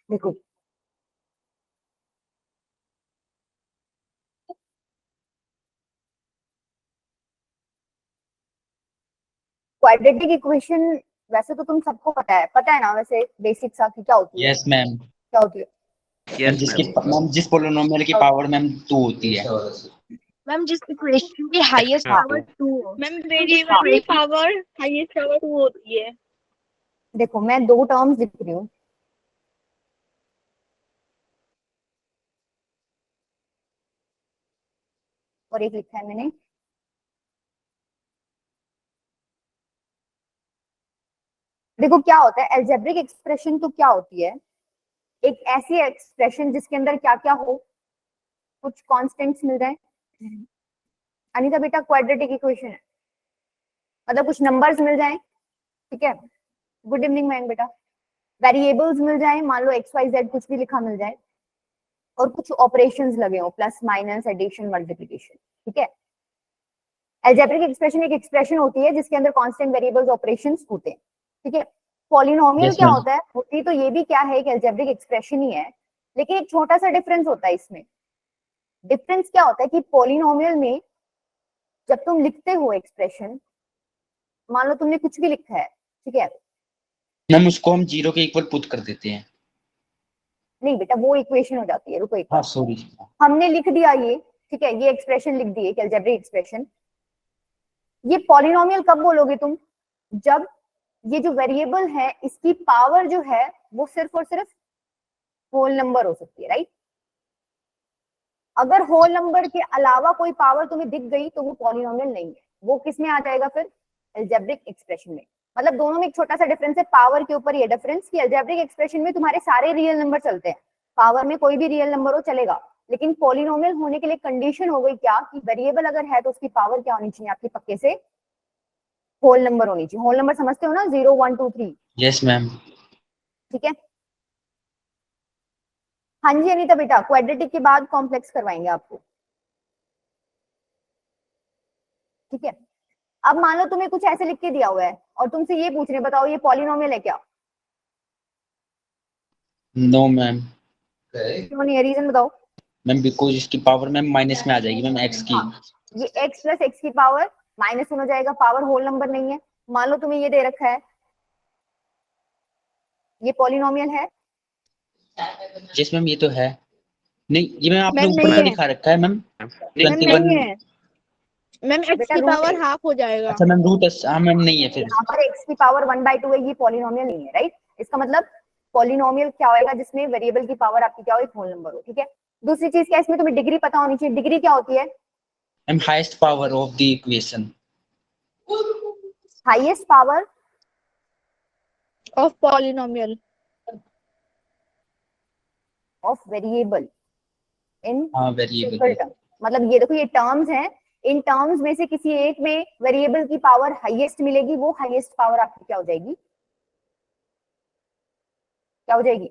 देखो quadratic equation वैसे तो तुम सबको पता है ना, वैसे बेसिक सा कि क्या होती है। Yes ma'am. क्या होती है मैम जिस पोलिनोमियल की पावर मैम 2 होती है। मैम जिस इक्वेशन की हाईएस्ट हाँ। पावर 2 हो। मैम वेरिएबल की पावर हाईएस्ट पावर 2 होती है। देखो मैं दो टर्म्स लिख रही हूँ, और एक लिखा है मैंने। देखो क्या होता है एल्जेब्रिक एक्सप्रेशन, तो क्या होती है एक ऐसी एक्सप्रेशन जिसके अंदर क्या क्या हो, कुछ कांस्टेंट्स मिल जाए। अनिता बेटा क्वाड्रेटिक इक्वेशन है मतलब कुछ नंबर्स मिल जाए, ठीक है। गुड इवनिंग मैम बेटा। वेरिएबल्स मिल जाए, मान लो एक्स वाई जेड कुछ भी लिखा मिल जाए, और कुछ ऑपरेशंस लगे हो, प्लस माइनस एडिशन मल्टीप्लिकेशन, ठीक है। एल्जेब्रिक एक्सप्रेशन एक एक्सप्रेशन होती है जिसके अंदर कांस्टेंट वेरिएबल्स ऑपरेशंस होते हैं, ठीक है। पॉलिनोमियल यस क्या मैम। होता है, होती तो ये भी क्या है, एक एल्जेब्रिक एक्सप्रेशन ही है, लेकिन एक छोटा सा डिफरेंस होता है इसमें। डिफरेंस क्या होता है कि पॉलिनोमियल में जब तुम लिखते हो एक्सप्रेशन, मान लो तुमने कुछ भी लिखा है, ठीक है। मैम उसको हम 0 के इक्वल पुट कर देते हैं। नहीं बेटा वो इक्वेशन हो जाती है, रुको एक हाँ बार। सॉरी। हमने लिख दिया ये, ठीक है, ये एक्सप्रेशन लिख दी एक एल्जेब्रिक एक्सप्रेशन। ये पॉलिनोमियल कब बोलोगे तुम, जब ये जो वेरिएबल है इसकी पावर जो है वो सिर्फ और सिर्फ होल नंबर हो सकती है, राइट। अगर होल नंबर के अलावा कोई पावर तुम्हें दिख गई तो वो पॉलिनोमियल नहीं है, वो किस में आ जाएगा फिर, एल्जेब्रिक एक्सप्रेशन में। मतलब दोनों में एक छोटा सा डिफरेंस है, पावर के ऊपर ये डिफरेंस कि एल्जेब्रिक एक्सप्रेशन में तुम्हारे सारे रियल नंबर चलते हैं, पावर में कोई भी रियल नंबर हो चलेगा, लेकिन पॉलिनोमियल होने के लिए कंडीशन हो गई क्या कि वेरिएबल अगर है तो उसकी पावर क्या होनी चाहिए आपकी, पक्के से होल नंबर होनी चाहिए। होल नंबर समझते हो ना, 0 1 2 3, यस मैम। ठीक है। हाँ जी अनिता बेटा, क्वाड्रेटिक के बाद कॉम्प्लेक्स करवाएंगे आपको, ठीक है। अब मान लो तुम्हें कुछ ऐसे लिख के दिया हुआ है और तुमसे ये पूछ रहे बताओ ये पॉलिनोमियल है क्या। No ma'am. क्यों नहीं है, रीजन बताओ। मैम बिकॉज इसकी पावर मैम माइनस में आ जाएगी मैम एक्स की। हाँ, ये x प्लस एक्स की पावर माइनस हो जाएगा, पावर होल नंबर नहीं है। मान लो तुम्हें ये दे रखा है, ये पॉलिनोमियल है। यस मैम ये तो है। नहीं ये मैम आपने मैम ऊपर नहीं का है। दिखा रखा है मैम मैम 21। नहीं है। मैम एक्स बेटा की रूट पावर है, हाफ हो जाएगा। अच्छा मैम रूट हाँ मैम नहीं है फिर। यहाँ पर x की पावर 1/2 है, ये पॉलिनोमियल नहीं है, राइट। इसका मतलब पॉलिनोमियल क्या होएगा, जिसमें वेरिएबल की पावर आपकी क्या हो, एक होल नंबर हो, ठीक है। दूसरी चीज क्या है, इसमें तुम्हें डिग्री पता होनी चाहिए। डिग्री क्या होती है, ma'am highest power of the equation. Highest power of polynomial. Of variable in हाँ सिंपल वेरिएबल। टर्म। मतलब ये देखो ये टर्म्स हैं, इन टर्म्स में से किसी एक में वेरिएबल की पावर हाईएस्ट मिलेगी, वो हाईएस्ट पावर आपकी क्या हो जाएगी, क्या हो जाएगी,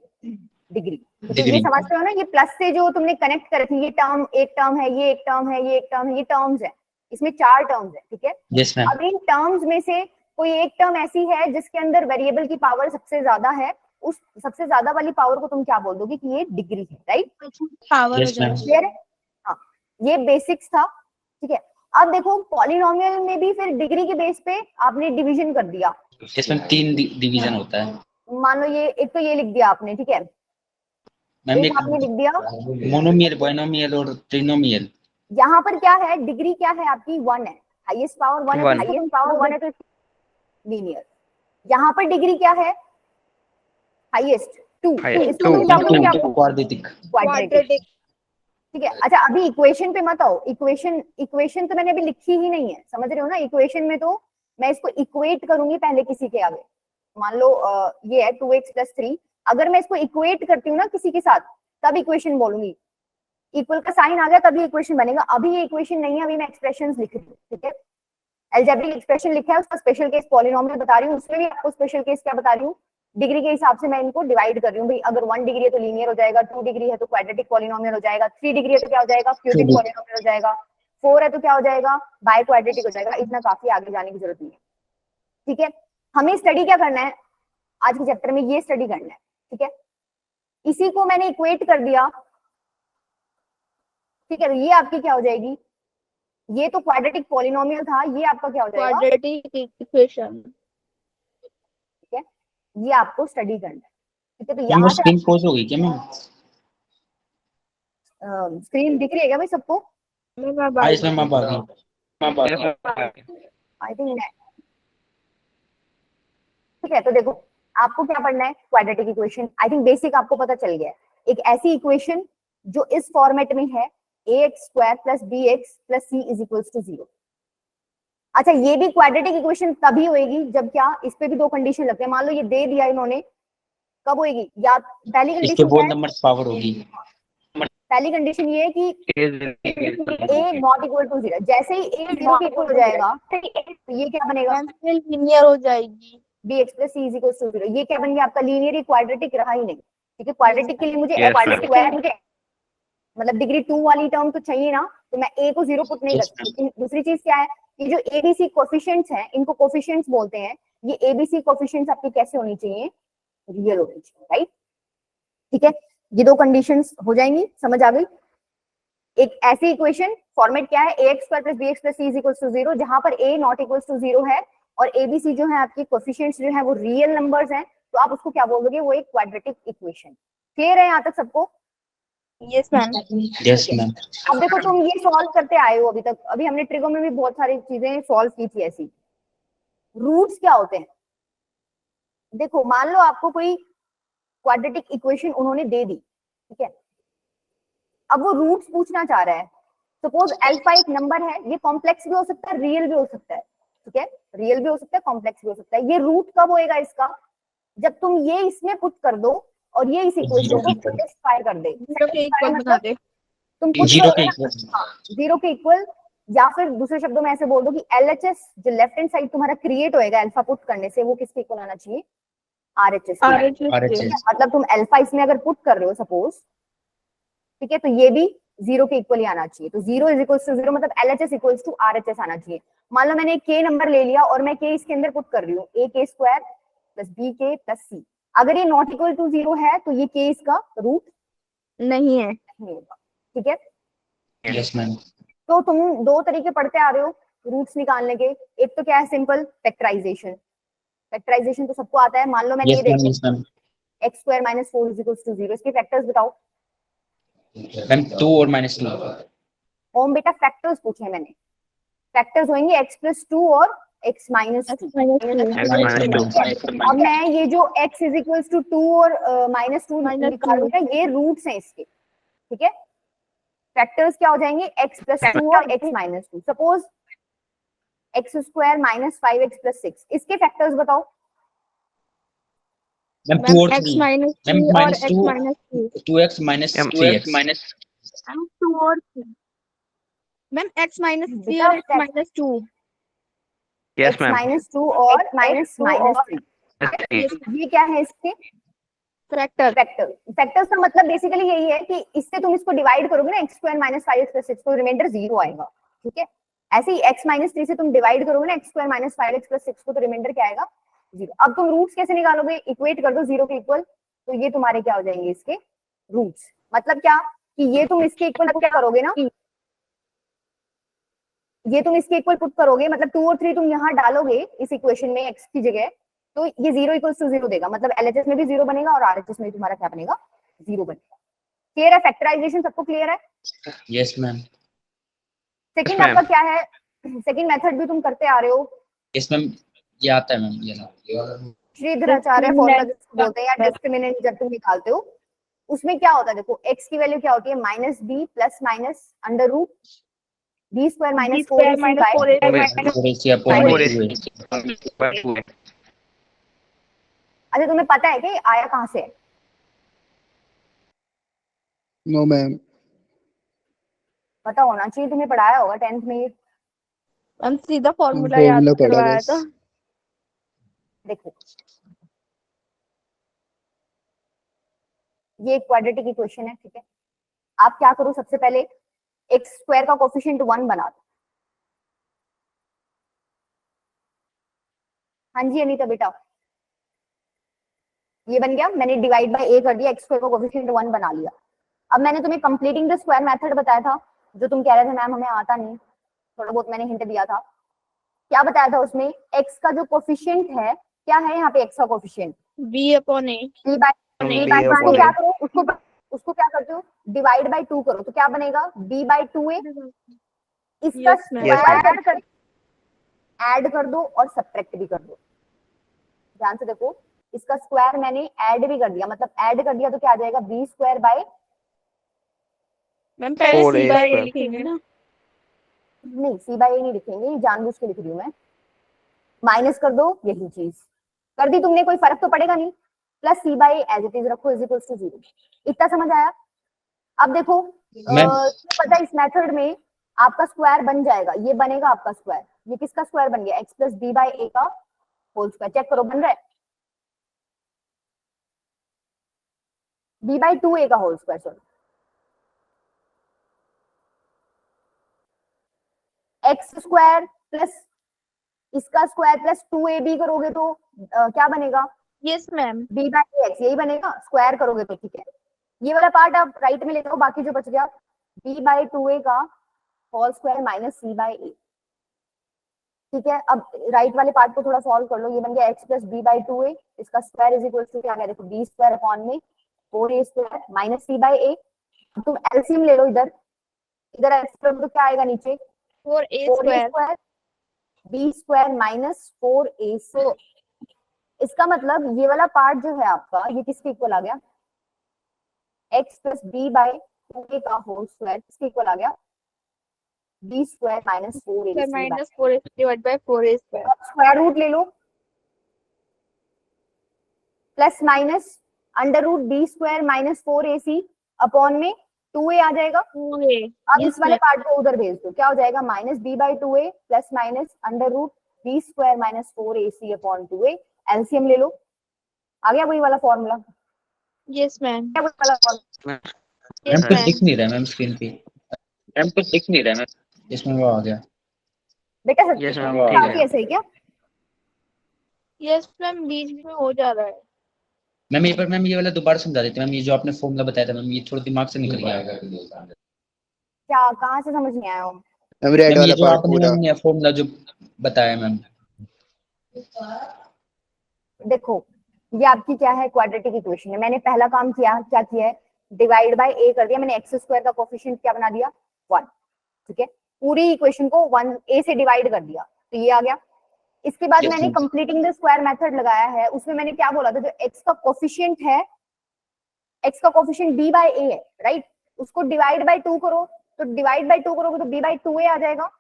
डिग्री। तो ये डिग्री। समझते हो ना, ये प्लस से जो तुमने कनेक्ट कर रखी, ये टर्म एक टर्म है, ये एक टर्म है, ये एक टर्म है, ये टर्म्स है, इसमें 4 टर्म्स है, ठीक है। Yes ma'am. अब इन टर्म्स में से कोई एक टर्म ऐसी है जिसके अंदर वेरिएबल की पावर सबसे ज्यादा है, उस सबसे ज्यादा वाली पावर को तुम क्या बोल दोगे कि ये डिग्री है, राइट। पावर हो यस मैम। जाएगी। क्लियर है। हाँ, ये बेसिक्स था, ठीक है। अब देखो पॉलिनोमियल में भी फिर डिग्री के बेस पे आपने डिवीजन कर दिया। यस मैम 3 डिवीजन होता है मान लो ये एक तो ये लिख दिया आपने, ठीक है, मैम। एक एक आपने लिख दिया। मोनोमियल बाइनोमियल और ट्रिनोमियल। यहाँ पर क्या है, डिग्री क्या है आपकी, 1 है, हाईएस्ट पावर 1 है, तो हाईएस्ट पावर 1 है तो लीनियर। यहाँ पर डिग्री क्या है, हाईएस्ट 2, इसको तुम क्या बोलोगे आपको, क्वाड्रेटिक। क्वाड्रेटिक, ठीक है। अच्छा अभी इक्वेशन पे मत आओ, इक्वेशन तो मैंने अभी लिखी ही नहीं है, समझ रहे हो ना। इक्वेशन में तो मैं इसको इक्वेट करूंगी पहले किसी के आगे। मान लो ये है 2x + 3, अगर मैं इसको इक्वेट करती हूँ ना किसी के साथ, तब इक्वेशन बोलूंगी, इक्वल का साइन आ गया तभी इक्वेशन बनेगा। अभी ये इक्वेशन नहीं है, अभी मैं एक्सप्रेशंस लिख रही हूँ, ठीक है। एल्जेब्रिक एक्सप्रेशन लिखा है, उसका स्पेशल केस पॉलिनोमियल बता रही हूँ, उसमें भी आपको स्पेशल केस क्या बता रही हूँ, डिग्री के हिसाब से मैं इनको डिवाइड कर रही हूँ भाई। अगर 1 डिग्री है तो लीनियर हो जाएगा, 2 डिग्री है तो क्वाड्रेटिक पॉलिनोमियल हो जाएगा, 3 डिग्री है तो क्या हो जाएगा, क्यूबिक पॉलिनोमियल हो जाएगा, 4 है तो क्या हो जाएगा, बाय क्वाड्रेटिक हो जाएगा। इतना काफी आगे जाने की जरूरत नहीं है, ठीक है। हमें स्टडी क्या करना है आज के चैप्टर में, ये स्टडी करना है, ठीक है। इसी को मैंने इक्वेट कर दिया, ठीक है, तो ये आपकी क्या हो जाएगी, ये तो क्वाड्रेटिक पॉलिनोमियल था, ये आपका क्या हो जाएगा, क्वाड्रेटिक इक्वेशन। ठीक है, ये आपको स्टडी करना है, ठीक है। तो मैम वो यहाँ से स्क्रीन पॉज हो गई क्या मैम? स्क्रीन दिख रही है क्या भाई सबको? मैं हाँ इसमें मैम आ गई। आई थिंक, ठीक है। तो देखो आपको क्या पढ़ना है, quadratic equation, I think basic आपको पता चल गया है। एक ऐसी इक्वेशन जो इस फॉर्मेट में है, ax² + bx + c = 0। अच्छा, ये भी क्वाड्रेटिक इक्वेशन तभी होएगी जब क्या, इस पे भी दो कंडीशन लगते हैं। मान लो ये दे दिया इन्होंने, कब होएगी, या पहली इसके कंडीशन क्या बोल है, नंबर पावर होगी। पहली कंडीशन ये है कि a ≠ = 0। जैसे ही a 0 के इक्वल हो जाएगा तो ये क्या बनेगा, लीनियर हो जाएगी। bx + c = 0। ये क्या बन गया आपका, लीनियर, क्वाड्रेटिक रहा ही नहीं, ठीक है। क्वाड्रेटिक के लिए मुझे x² मतलब डिग्री 2 वाली टर्म तो चाहिए ना, तो मैं a को 0 पुट नहीं कर Yes, सकती। दूसरी चीज क्या है, ये जो एबीसी कोफिशिएंट्स हैं, इनको कोफिशिएंट्स बोलते हैं। ये एबीसी कोफिशिएंट्स आपकी कैसे होनी चाहिए, रियल होनी चाहिए, राइट, ठीक है। ये दो कंडीशंस हो जाएंगी, समझ आ गई। एक ऐसी इक्वेशन फॉर्मेट क्या है, ax² + bx + c = 0, जहां पर a ≠ 0 है और एबीसी जो है आपकी कोफिशिएंट्स जो है वो रियल नंबर्स हैं, तो आप उसको क्या बोलोगे, वो एक क्वाड्रेटिक इक्वेशन। क्लियर है यहाँ तक सबको? Yes ma'am. Yes ma'am. अब देखो तुम ये सॉल्व करते आए हो अभी तक, अभी हमने ट्रिगो में भी बहुत सारी चीजें सॉल्व की थी ऐसी। रूट्स क्या होते हैं, देखो मान लो आपको कोई क्वाड्रेटिक इक्वेशन उन्होंने दे दी, ठीक है, अब वो रूट्स पूछना चाह रहा है। सपोज अल्फा एक नंबर है, ये कॉम्प्लेक्स भी हो सकता है, रियल भी हो सकता है, ठीक है, रियल भी हो सकता है, कॉम्प्लेक्स भी हो सकता है। ये रूट कब होएगा इसका, जब तुम ये इसमें पुट कर दो और ये इस इक्वेशन को सेटिस्फाई कर दे। मतलब तुम पुट जीरो के करोगे ना, इक्वल। 0 के इक्वल, या फिर दूसरे शब्दों में ऐसे बोल दो कि एलएचएस जो लेफ्ट हैंड साइड तुम्हारा क्रिएट होएगा अल्फा पुट करने से, वो किसके इक्वल आना चाहिए, आरएचएस। मतलब तुम अल्फा इसमें अगर पुट कर रहे हो सपोज, ठीक है, तो ये भी 0 के इक्वल ही आना चाहिए। तो 0 = 0 मतलब एलएचएस = आरएचएस आना चाहिए। मान लो मैंने के नंबर ले लिया और मैं के इसके अंदर पुट कर रही हूँ, ak² + bk + c। अगर ये नॉट इक्वल टू 0 है तो ये के इसका रूट नहीं है, नहीं होगा, ठीक है। Yes ma'am. तो तुम दो तरीके पढ़ते आ रहे हो रूट्स निकालने के। एक तो क्या है, सिंपल फैक्टराइजेशन। फैक्टराइजेशन तो सबको आता है। मान लो मैंने ये यस मैम। देखा यस मैम। x² - 4 = 0, इसके फैक्टर्स बताओ। मैम 2 और -2। ओम बेटा फैक्टर्स पूछे हैं मैंने, फैक्टर्स होंगे x + 2 और x - 2। अब मैं ये जो x = 2 और -2 निकालूंगा, ये रूट्स हैं इसके, ठीक है। फैक्टर्स क्या हो जाएंगे, x + 2 और x - 2। सपोज x² - 5x + 6, इसके फैक्टर्स बताओ। मैम 2 और 3। x - 3 मैम और x - 2 2x - 3x। मैम 2 और 3, मैम x - 3 बेटा और x - 2। x - 2 और -3, ये क्या है इसके फैक्टर। फैक्टर। फैक्टर्स का मतलब बेसिकली यही है कि इससे तुम इसको डिवाइड करोगे ना, x² - 5x + 6, तो रिमाइंडर 0 आएगा, ठीक है। ऐसे ही x - 3 से तुम डिवाइड करोगे ना x² - 5x + 6 को, तो रिमाइंडर क्या आएगा, 0। अब तुम रूट्स कैसे निकालोगे, इक्वेट कर दो 0 के इक्वल, तो ये तुम्हारे क्या हो जाएंगे इसके रूट्स। मतलब क्या कि ये तुम इसके इक्वल पुट करोगे ना, ये तुम इसके इक्वल पुट करोगे, मतलब 2 और 3 तुम यहाँ डालोगे इस इक्वेशन में x की जगह, तो ये 0 = 0 देगा। मतलब एलएचएस में भी 0 बनेगा और आरएचएस में तुम्हारा क्या बनेगा, 0 बनेगा। क्लियर है, फैक्टराइजेशन सबको क्लियर है। Yes ma'am. सेकंड आपका क्या है, सेकंड मेथड भी तुम करते आ रहे हो, यस मैम। ये आता है मैम, ये ना। श्रीधर आचार्य फॉर्मूला जिसको बोलते हैं, या डिस्क्रिमिनेंट जब तुम निकालते हो, उसमें क्या होता है, देखो x की वैल्यू क्या होती है, -b + -√b² - 4ac/। अच्छा तुम्हें पता है कि ये आया कहाँ से है, नो मैम। पता होना चाहिए, तुम्हें पढ़ाया होगा 10th में ये। हम सीधा फॉर्मूला याद फॉर्मूला पढ़ा करवाया बस। था। देखो ये एक क्वाड्रेटिक इक्वेशन है, ठीक है। आप क्या करो, सबसे पहले x² का कोफिशिएंट 1 बना दो। हाँ जी अनीता बेटा, ये बन गया, मैंने डिवाइड बाय a कर दिया, x स्क्वायर का कोएफिशिएंट 1 बना लिया। अब मैंने तुम्हें कंप्लीटिंग द स्क्वायर मेथड बताया था, जो तुम कह रहे थे मैम हमें आता नहीं, थोड़ा बहुत मैंने हिंट दिया था। क्या बताया था उसमें, x का जो कोएफिशिएंट है, क्या है यहाँ पे x का कोएफिशिएंट, b/a। b बाय उसको क्या करो, उसको क्या करते हो, डिवाइड बाय 2 करो, तो क्या बनेगा b/2a। इसका Yes, ma'am. स्क्वायर ऐड कर दो और सब्ट्रैक्ट भी कर दो। ध्यान से देखो, इसका स्क्वायर मैंने ऐड भी कर दिया, मतलब ऐड कर दिया तो क्या आ जाएगा, b स्क्वायर बाय, मैम पहले 4a c/a square। लिखेंगे ना। नहीं c बाय a नहीं लिखेंगे, ये जानबूझ के लिख रही हूँ मैं। माइनस कर दो, यही चीज कर दी तुमने, कोई फर्क तो पड़ेगा नहीं। Plus c by as it is रखो इज इक्वल टू 0। इतना समझ आया। अब देखो मैम पता है इस मेथड में आपका स्क्वायर बन जाएगा, ये बनेगा आपका स्क्वायर, ये किसका स्क्वायर बन गया, x plus b by a का होल स्क्वायर। चेक करो बन रहा है, b/2a का whole square, sorry X square plus इसका स्क्वायर प्लस 2ab करोगे तो क्या बनेगा, यस मैम। b/x, यही बनेगा, स्क्वायर करोगे तो। ठीक है, ये वाला पार्ट आप राइट में ले जाओ, बाकी जो बच गया b/2a का होल स्क्वायर माइनस c/a। ठीक है, अब राइट वाले पार्ट को थोड़ा सॉल्व कर लो, ये बन गया x प्लस b/2a, इसका स्क्वायर इज इक्वल टू क्या गया, देखो b स्क्वायर अपॉन में 4a स्क्वायर माइनस c/a। तुम एलसीएम ले लो, इधर इधर एलसीएम तो क्या आएगा नीचे, 4a 4a square. Square b square minus 4ac। इसका मतलब ये वाला पार्ट जो है आपका, ये किसके इक्वल आ गया, x प्लस b/2a का होल स्क्वायर किसके इक्वल आ गया, b square minus 4ac। Minus 4a divide by 4a square. Square root ले लो, plus minus under root b square minus 4ac upon में 2a आ जाएगा। 2a। अब इस वाले पार्ट को उधर भेज दो, क्या हो जाएगा, minus b/2a plus minus under root b square minus 4ac upon 2a। LCM ले लो, आ गया वही वाला फॉर्मूला, यस मैम। मैम कुछ दिख नहीं रहा मैम स्क्रीन पे, मैम कुछ दिख नहीं रहा मैम, इसमें वो आ गया। बेटा Yes, सच ma'am, था ठीक कि है। ऐसे ही क्या, यस मैम, बीच में हो जा रहा है। मैम एक बार मैम ये वाला दोबारा समझा देते मैम, ये जो आपने फॉर्मूला बताया था मैम, ये थोड़ा दिमाग से निकल गया। क्या कहाँ से समझ नहीं आया हो, मैम रेड मैम ये वाला जो पार्ट आपने पूरा। मैम ये फॉर्मूला जो बताया मैम, देखो ये आपकी क्या है, क्वाड्रेटिक इक्वेशन है। मैंने पहला काम किया, क्या किया है, डिवाइड बाय a कर दिया, मैंने एक्स स्क्वायर का कोफिशिएंट क्या बना दिया, 1। ठीक है, पूरी इक्वेशन को 1a से डिवाइड कर दिया, तो ये आ गया। इसके बाद Yes, मैंने ma'am. Completing the square method लगाया है, उसमें मैंने क्या बोला था, जो x का कोफिशिएंट है, x का कोफिशिएंट b/a है, राइट, उसको डिवाइड बाय 2 करो, तो डिवाइड बाय 2 करोगे तो b/2a आ जाएगा।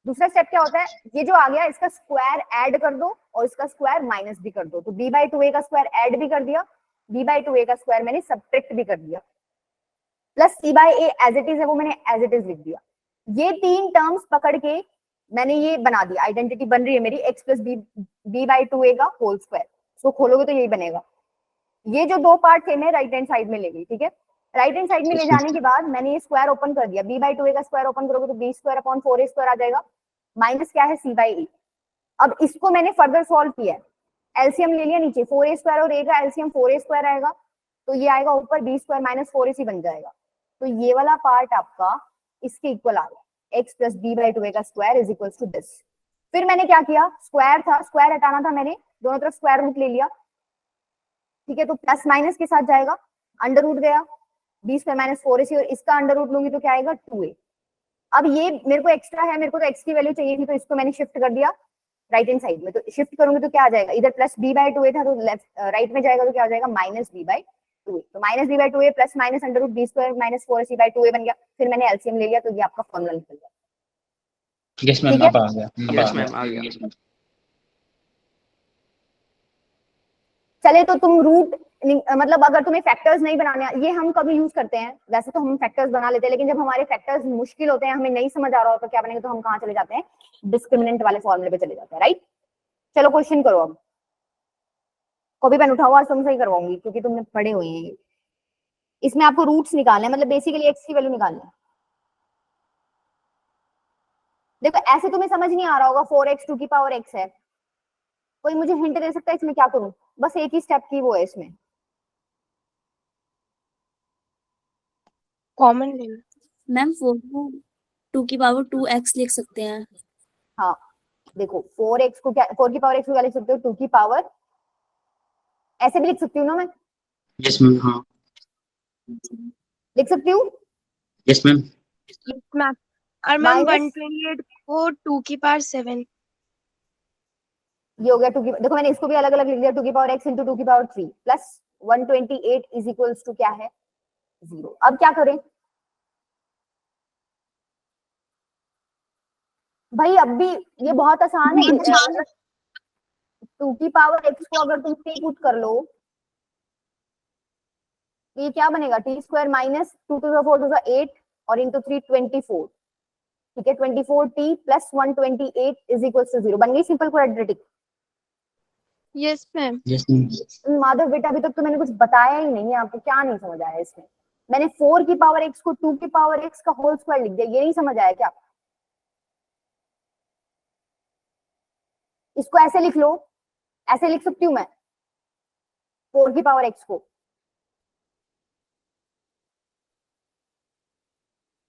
दूसरा स्टेप क्या होता है, ये जो आ गया इसका स्क्वायर ऐड कर दो और इसका स्क्वायर माइनस भी कर दो, तो b/2a का स्क्वायर ऐड भी कर दिया, b/2a का स्क्वायर मैंने सब्ट्रैक्ट भी कर दिया, plus c/a as it is है वो मैंने एज इट इज लिख दिया। ये तीन टर्म्स पकड़ के मैंने ये बना दिया, आइडेंटिटी बन रही है मेरी x प्लस b/2a का होल स्क्वायर। इसको खोलोगे तो यही बनेगा। ये जो दो पार्ट थे मैं राइट हैंड साइड में ले गई, ठीक है, राइट हैंड साइड में ले जाने के बाद मैंने ये स्क्वायर ओपन कर दिया, b/2a का स्क्वायर ओपन करोगे तो b square upon 4a square आ जाएगा, माइनस क्या है c/a। अब इसको मैंने फर्दर सॉल्व किया है, एलसीएम ले लिया, नीचे 4a स्क्वायर और a का एलसीएम 4a स्क्वायर आएगा, तो ये आएगा ऊपर b स्क्वायर माइनस 4ac बन जाएगा। तो ये वाला पार्ट आपका इसके इक्वल आ गया, x प्लस b/2a का square is equal to this. फिर मैंने क्या किया, स्क्वायर था, स्क्वायर हटाना था, मैंने दोनों तरफ स्क्वायर रूट ले लिया। ठीक है, तो प्लस माइनस के साथ जाएगा, अंडर रूट गया, b स्क्वायर माइनस 4ac और इसका अंडर रूट लूंगी तो क्या आएगा 2a। अब ये मेरे को एक्स्ट्रा है, मेरे को तो x की वैल्यू चाहिए थी, तो इसको मैंने शिफ्ट कर दिया राइट हैंड साइड में, तो शिफ्ट करूंगी तो क्या आ जाएगा, इधर प्लस b/2a था तो लेफ्ट राइट में जाएगा तो क्या हो जाएगा माइनस b/2a, तो minus b/2a plus minus under root b square minus 4ac/2a बन गया। फिर मैंने एलसीएम ले लिया तो ये आपका फॉर्मूला निकल गया। यस मैम, ठीक है, अब आ गया, यस मैम आ गया। चले तो तुम रूट मतलब अगर तुम्हें फैक्टर्स नहीं बनाने, ये हम कभी यूज करते हैं, वैसे तो हम फैक्टर्स बना लेते हैं, लेकिन जब हमारे फैक्टर्स मुश्किल होते हैं, हमें नहीं समझ आ रहा हो तो क्या बनेगा, तो हम कहाँ चले जाते हैं, डिस्क्रिमिनेंट वाले फॉर्मूले पे चले जाते हैं, राइट। चलो क्वेश्चन करो, अब कॉपी पेन उठाओ, आज तुमसे ही करवाऊंगी क्योंकि तुमने पढ़े हुए हैं। इसमें आपको रूट्स निकालने हैं, मतलब बेसिकली एक्स की वैल्यू निकालनी है। देखो ऐसे तुम्हें समझ नहीं आ रहा होगा, 4x 2 की पावर x है, कोई मुझे हिंट दे सकता है इसमें क्या करूं, बस एक ही स्टेप की वो है इसमें। कॉमन ले लो। मैम 4 को 2 की पावर 2x लिख सकते हैं। हाँ देखो 4x को क्या, 4 की पावर x को क्या लिख सकते हो, 2 की पावर, ऐसे भी लिख सकती हूँ ना मैं, यस मैम, हाँ लिख सकती हूँ यस मैम। मैम और मैम माइनस 128 को 2 की पावर 7। ये हो गया 2 की, देखो मैंने इसको भी अलग अलग लिख दिया, 2 की पावर x इंटू 2 की power 3 plus 128 is equals to क्या है, 0। अब क्या करें भाई, अब भी ये बहुत आसान है। 2 की पावर x को अगर तुम t पुट कर लो तो ये क्या बनेगा, T square minus 2 to the 4 to the 8 और इंटू 3 24, ठीक है, 24t plus 128 is equals to 0, बन गई simple quadratic. Yes ma'am. Yes ma'am. Madhav बेटा अभी तक तो मैंने कुछ बताया ही नहीं है आपको, क्या नहीं समझ आया इसमें, मैंने 4 की पावर x को 2 की पावर x का होल स्क्वायर लिख दिया, ये नहीं समझ आया क्या? इसको ऐसे लिख लो, ऐसे लिख सकती हूँ मैं 4 की पावर x को,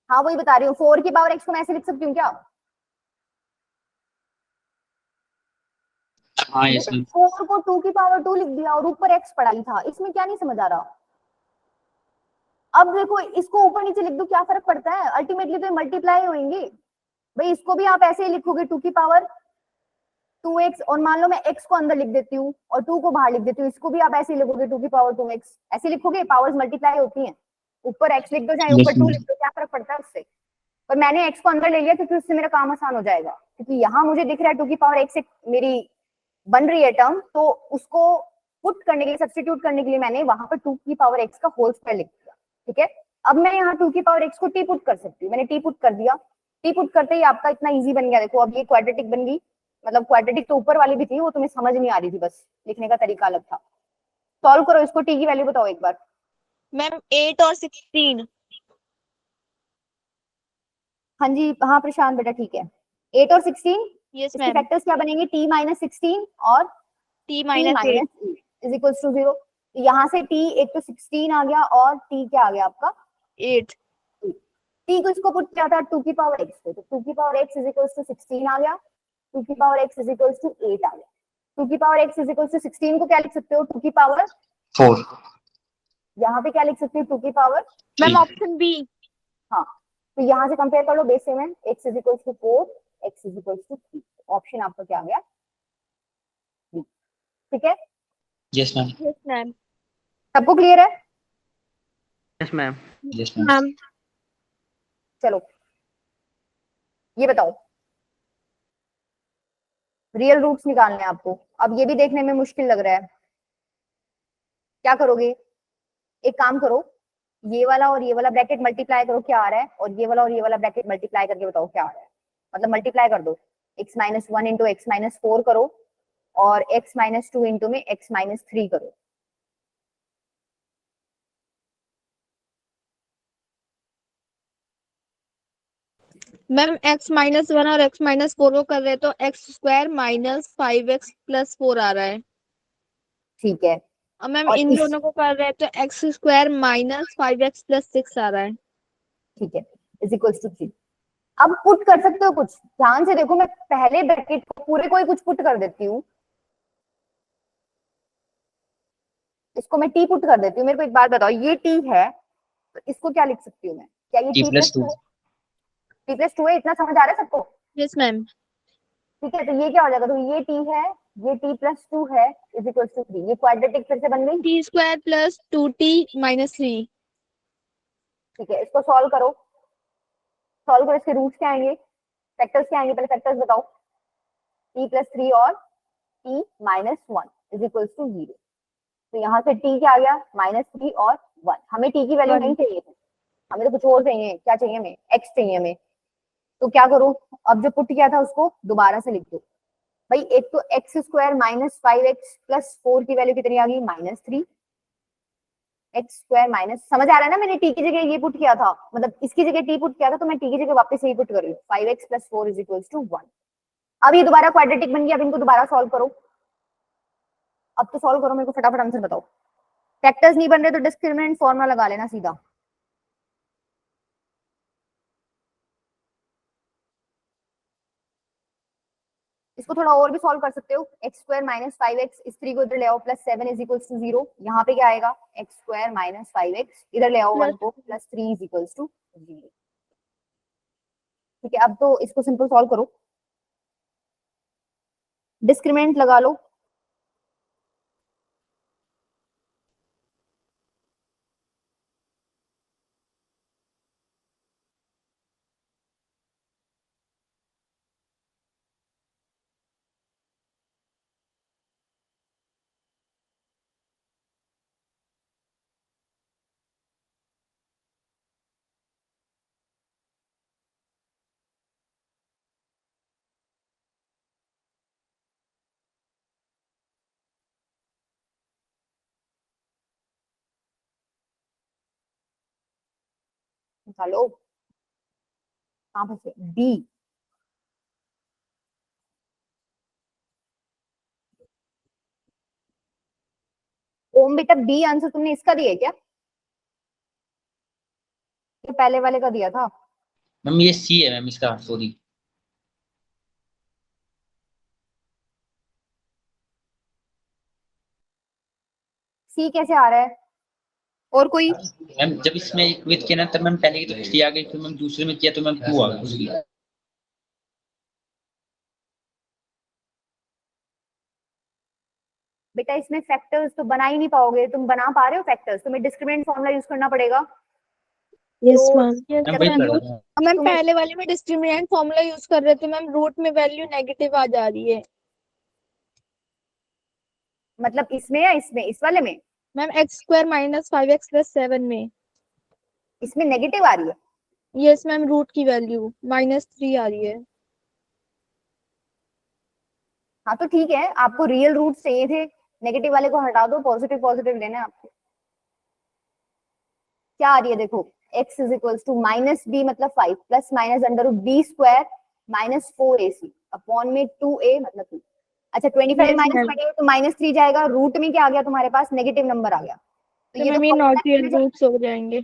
हाँ वही बता रही हूँ, 4 की पावर x को मैं ऐसे लिख सकती हूँ क्या? हाँ यस मैम। 4 को 2 की पावर 2 लिख दिया और ऊपर x पड़ा ही था, इसमें क्या नहीं समझ आ रहा? अब देखो इसको ऊपर नीचे लिख दो, क्या फर्क पड़ता है, अल्टीमेटली तो मल्टीप्लाई होंगे भाई। इसको भी आप ऐसे ही लिखोगे 2 की पावर 2x, और मान लो मैं x को अंदर लिख देती हूँ और 2 को बाहर लिख देती हूँ, इसको भी आप ऐसे ही लिखोगे 2 की पावर 2x, ऐसे लिखोगे, पावर्स मल्टीप्लाई होती हैं, ऊपर x लिख दो चाहे ऊपर 2 लिख दो, क्या फर्क पड़ता है उससे। पर मैंने x को अंदर ले लिया क्योंकि उससे मेरा काम आसान हो जाएगा, क्योंकि यहाँ मुझे दिख रहा है 2 की पावर x एक मेरी बन रही है टर्म, तो उसको पुट करने के लिए, सब्स्टिट्यूट करने के लिए मैंने वहां पर 2 की पावर x का होल स्क्वायर लिख दिया, ठीक है। अब मैं यहाँ 2 की पावर x को t पुट कर सकती हूँ, मैंने t पुट कर दिया, t पुट करते ही आपका इतना इजी बन गया, देखो अब ये क्वाड्रेटिक बन गई, मतलब क्वाड्रेटिक तो ऊपर वाली भी थी, वो तुम्हें समझ नहीं आ रही थी, बस लिखने का तरीका अलग था। सॉल्व करो इसको, t की वैल्यू बताओ एक बार। मैम 8 और 16। हाँ जी हाँ प्रशांत बेटा ठीक है, 8 और 16, यस इसके मैम। फैक्टर्स क्या बनेंगे, t माइनस 16 और t t minus 8। Minus 8 is equals to 0। यहाँ से t एक तो 16 आ गया और t क्या आ गया आपका 8। t को इसको पुट किया था 2 की पावर x पे, तो 2 की power x is equals to 16 आ गया, 2 की power x is equals to 8 आ गया, 2 की power x is equals to 16 को क्या लिख सकते हो 2 की पावर 4। यहाँ पे क्या लिख सकते हो 2 की पावर, मैम ऑप्शन बी। हाँ तो यहाँ से कंपेयर कर लो बेस से, में x is equals to 4, x is equals to 3, option आपका क्या आ गया B, ठीक है। Yes ma'am. Yes ma'am. सबको क्लियर है? Yes ma'am. Yes ma'am. Ma'am चलो ये बताओ, रियल रूट्स निकालने हैं आपको, अब ये भी देखने में मुश्किल लग रहा है, क्या करोगे, एक काम करो, ये वाला और ये वाला ब्रैकेट मल्टीप्लाई करो क्या आ रहा है, और ये वाला और ये वाला ब्रैकेट मल्टीप्लाई करके बताओ क्या आ रहा है, मतलब मल्टीप्लाई कर दो, x minus 1 into x minus 4 करो और x माइनस 2 इंटू में x माइनस 3 करो। मैम x माइनस 1 और x माइनस 4 को कर रहे हैं तो x square minus 5x plus 4 आ रहा है, ठीक है, और मैम और इन इस दोनों को कर रहे हैं तो x square minus 5x plus 6 आ रहा है। ठीक है इज इक्वल्स टू 3। अब पुट कर सकते हो कुछ, ध्यान से देखो, मैं पहले ब्रैकेट को पूरे को ही कुछ पुट कर देती हूँ, इसको मैं टी पुट कर देती हूँ, मेरे को एक बात बताओ, ये टी है तो इसको क्या लिख सकती हूँ मैं, क्या ये t T plus plus 2। T plus 2 है, इतना समझ आ रहा है सबको? Yes ma'am. ठीक है, तो ये क्या हो जाएगा, तो ये टी है, ये टी प्लस 2 है इज इक्वल्स टू 3, ये क्वाड्रेटिक फिर से बन गई, t square plus 2t minus 3। ठीक है, इसको सॉल्व करो, सॉल्व करो, इसके रूट्स क्या आएंगे, फैक्टर्स क्या आएंगे, पहले फैक्टर्स बताओ, टी प्लस 3 और T minus 1 is equals to 0, तो यहाँ से t क्या आ गया माइनस 3 और 1, हमें t की वैल्यू नहीं चाहिए, हमें तो कुछ और चाहिए, क्या चाहिए हमें, x चाहिए हमें, तो क्या करूं, अब जो पुट किया था उसको दोबारा से लिख दो भाई, एक तो x square minus 5x plus 4 की वैल्यू कितनी आ गई माइनस 3, एक्स स्क्वायर माइनस, समझ आ रहा है ना, मैंने टी की जगह ये पुट किया था, मतलब इसकी जगह टी पुट किया था, तो मैं टी की जगह वापस यही पुट कर रही हूँ, 5x plus 4 is equals to 1। अब ये दोबारा क्वाड्रेटिक बन गया, अब इनको दोबारा सॉल्व करो, अब तो सॉल्व करो, मेरे को फटाफट आंसर बताओ। फैक्टर्स नहीं बन रहे तो डिस्क्रिमिनेंट फॉर्मूला लगा लेना सीधा। इसको थोड़ा और भी सॉल्व कर सकते हो। एक्स स्क्वायर माइनस 5x, इस 3 को इधर ले आओ, प्लस 7 इज इक्वल्स टू 0। यहाँ पे क्या आएगा, एक्स स्क्वायर माइनस 5x, इधर ले आओ 1 को, प्लस 3 इज इक्वल्स टू 0। ठीक है, अब तो इसको सिंपल सॉल्व करो, डिस्क्रिमिनेंट लगा लो। निकालो, कहाँ पे, बी। ओम बेटा बी आंसर तुमने इसका दिया है क्या, ये पहले वाले का दिया था? मैम ये सी है मैम इसका, सॉरी। सी कैसे आ रहा है? और कोई? मैम जब इसमें इक्वेट किया ना तब मैम पहले की तो 3 आ गई, फिर मैम दूसरे में किया तो मैम 2 आ गई। बेटा इसमें फैक्टर्स तो बना ही नहीं पाओगे, तुम बना पा रहे हो फैक्टर्स? तुम्हें डिस्क्रिमिनेंट फॉर्मूला यूज करना पड़ेगा। यस तो मैम। मैम जब वही तुम कर यूज, रहा था। मैम तुम्हें पहले वाले में डिस्क्रिमिनेंट फॉर्मूला यूज कर रहे थे मैम, रूट में वैल्यू नेगेटिव आ जा रही है। मतलब इसमें या इसमें, इस वाले में? Ma'am x square minus 5x plus 7 में। इसमें नेगेटिव आ रही है? यस मैम, रूट की वैल्यू -3 आ रही है। हाँ तो ठीक है, आपको रियल रूट चाहिए थे, नेगेटिव वाले को हटा दो, पॉजिटिव पॉजिटिव लेना है आपको। क्या आ रही है देखो, x is equals to minus B मतलब 5 plus minus under root B square minus 4ac upon में 2a मतलब 2। अच्छा 25 यस माइनस मैम, 28 तो -3 जाएगा, रूट में क्या आ गया तुम्हारे पास, नेगेटिव नंबर आ गया। तो तो ये तो मैम ये नॉट कॉम्प्लेक्स में रियल रूट्स हो जाएंगे।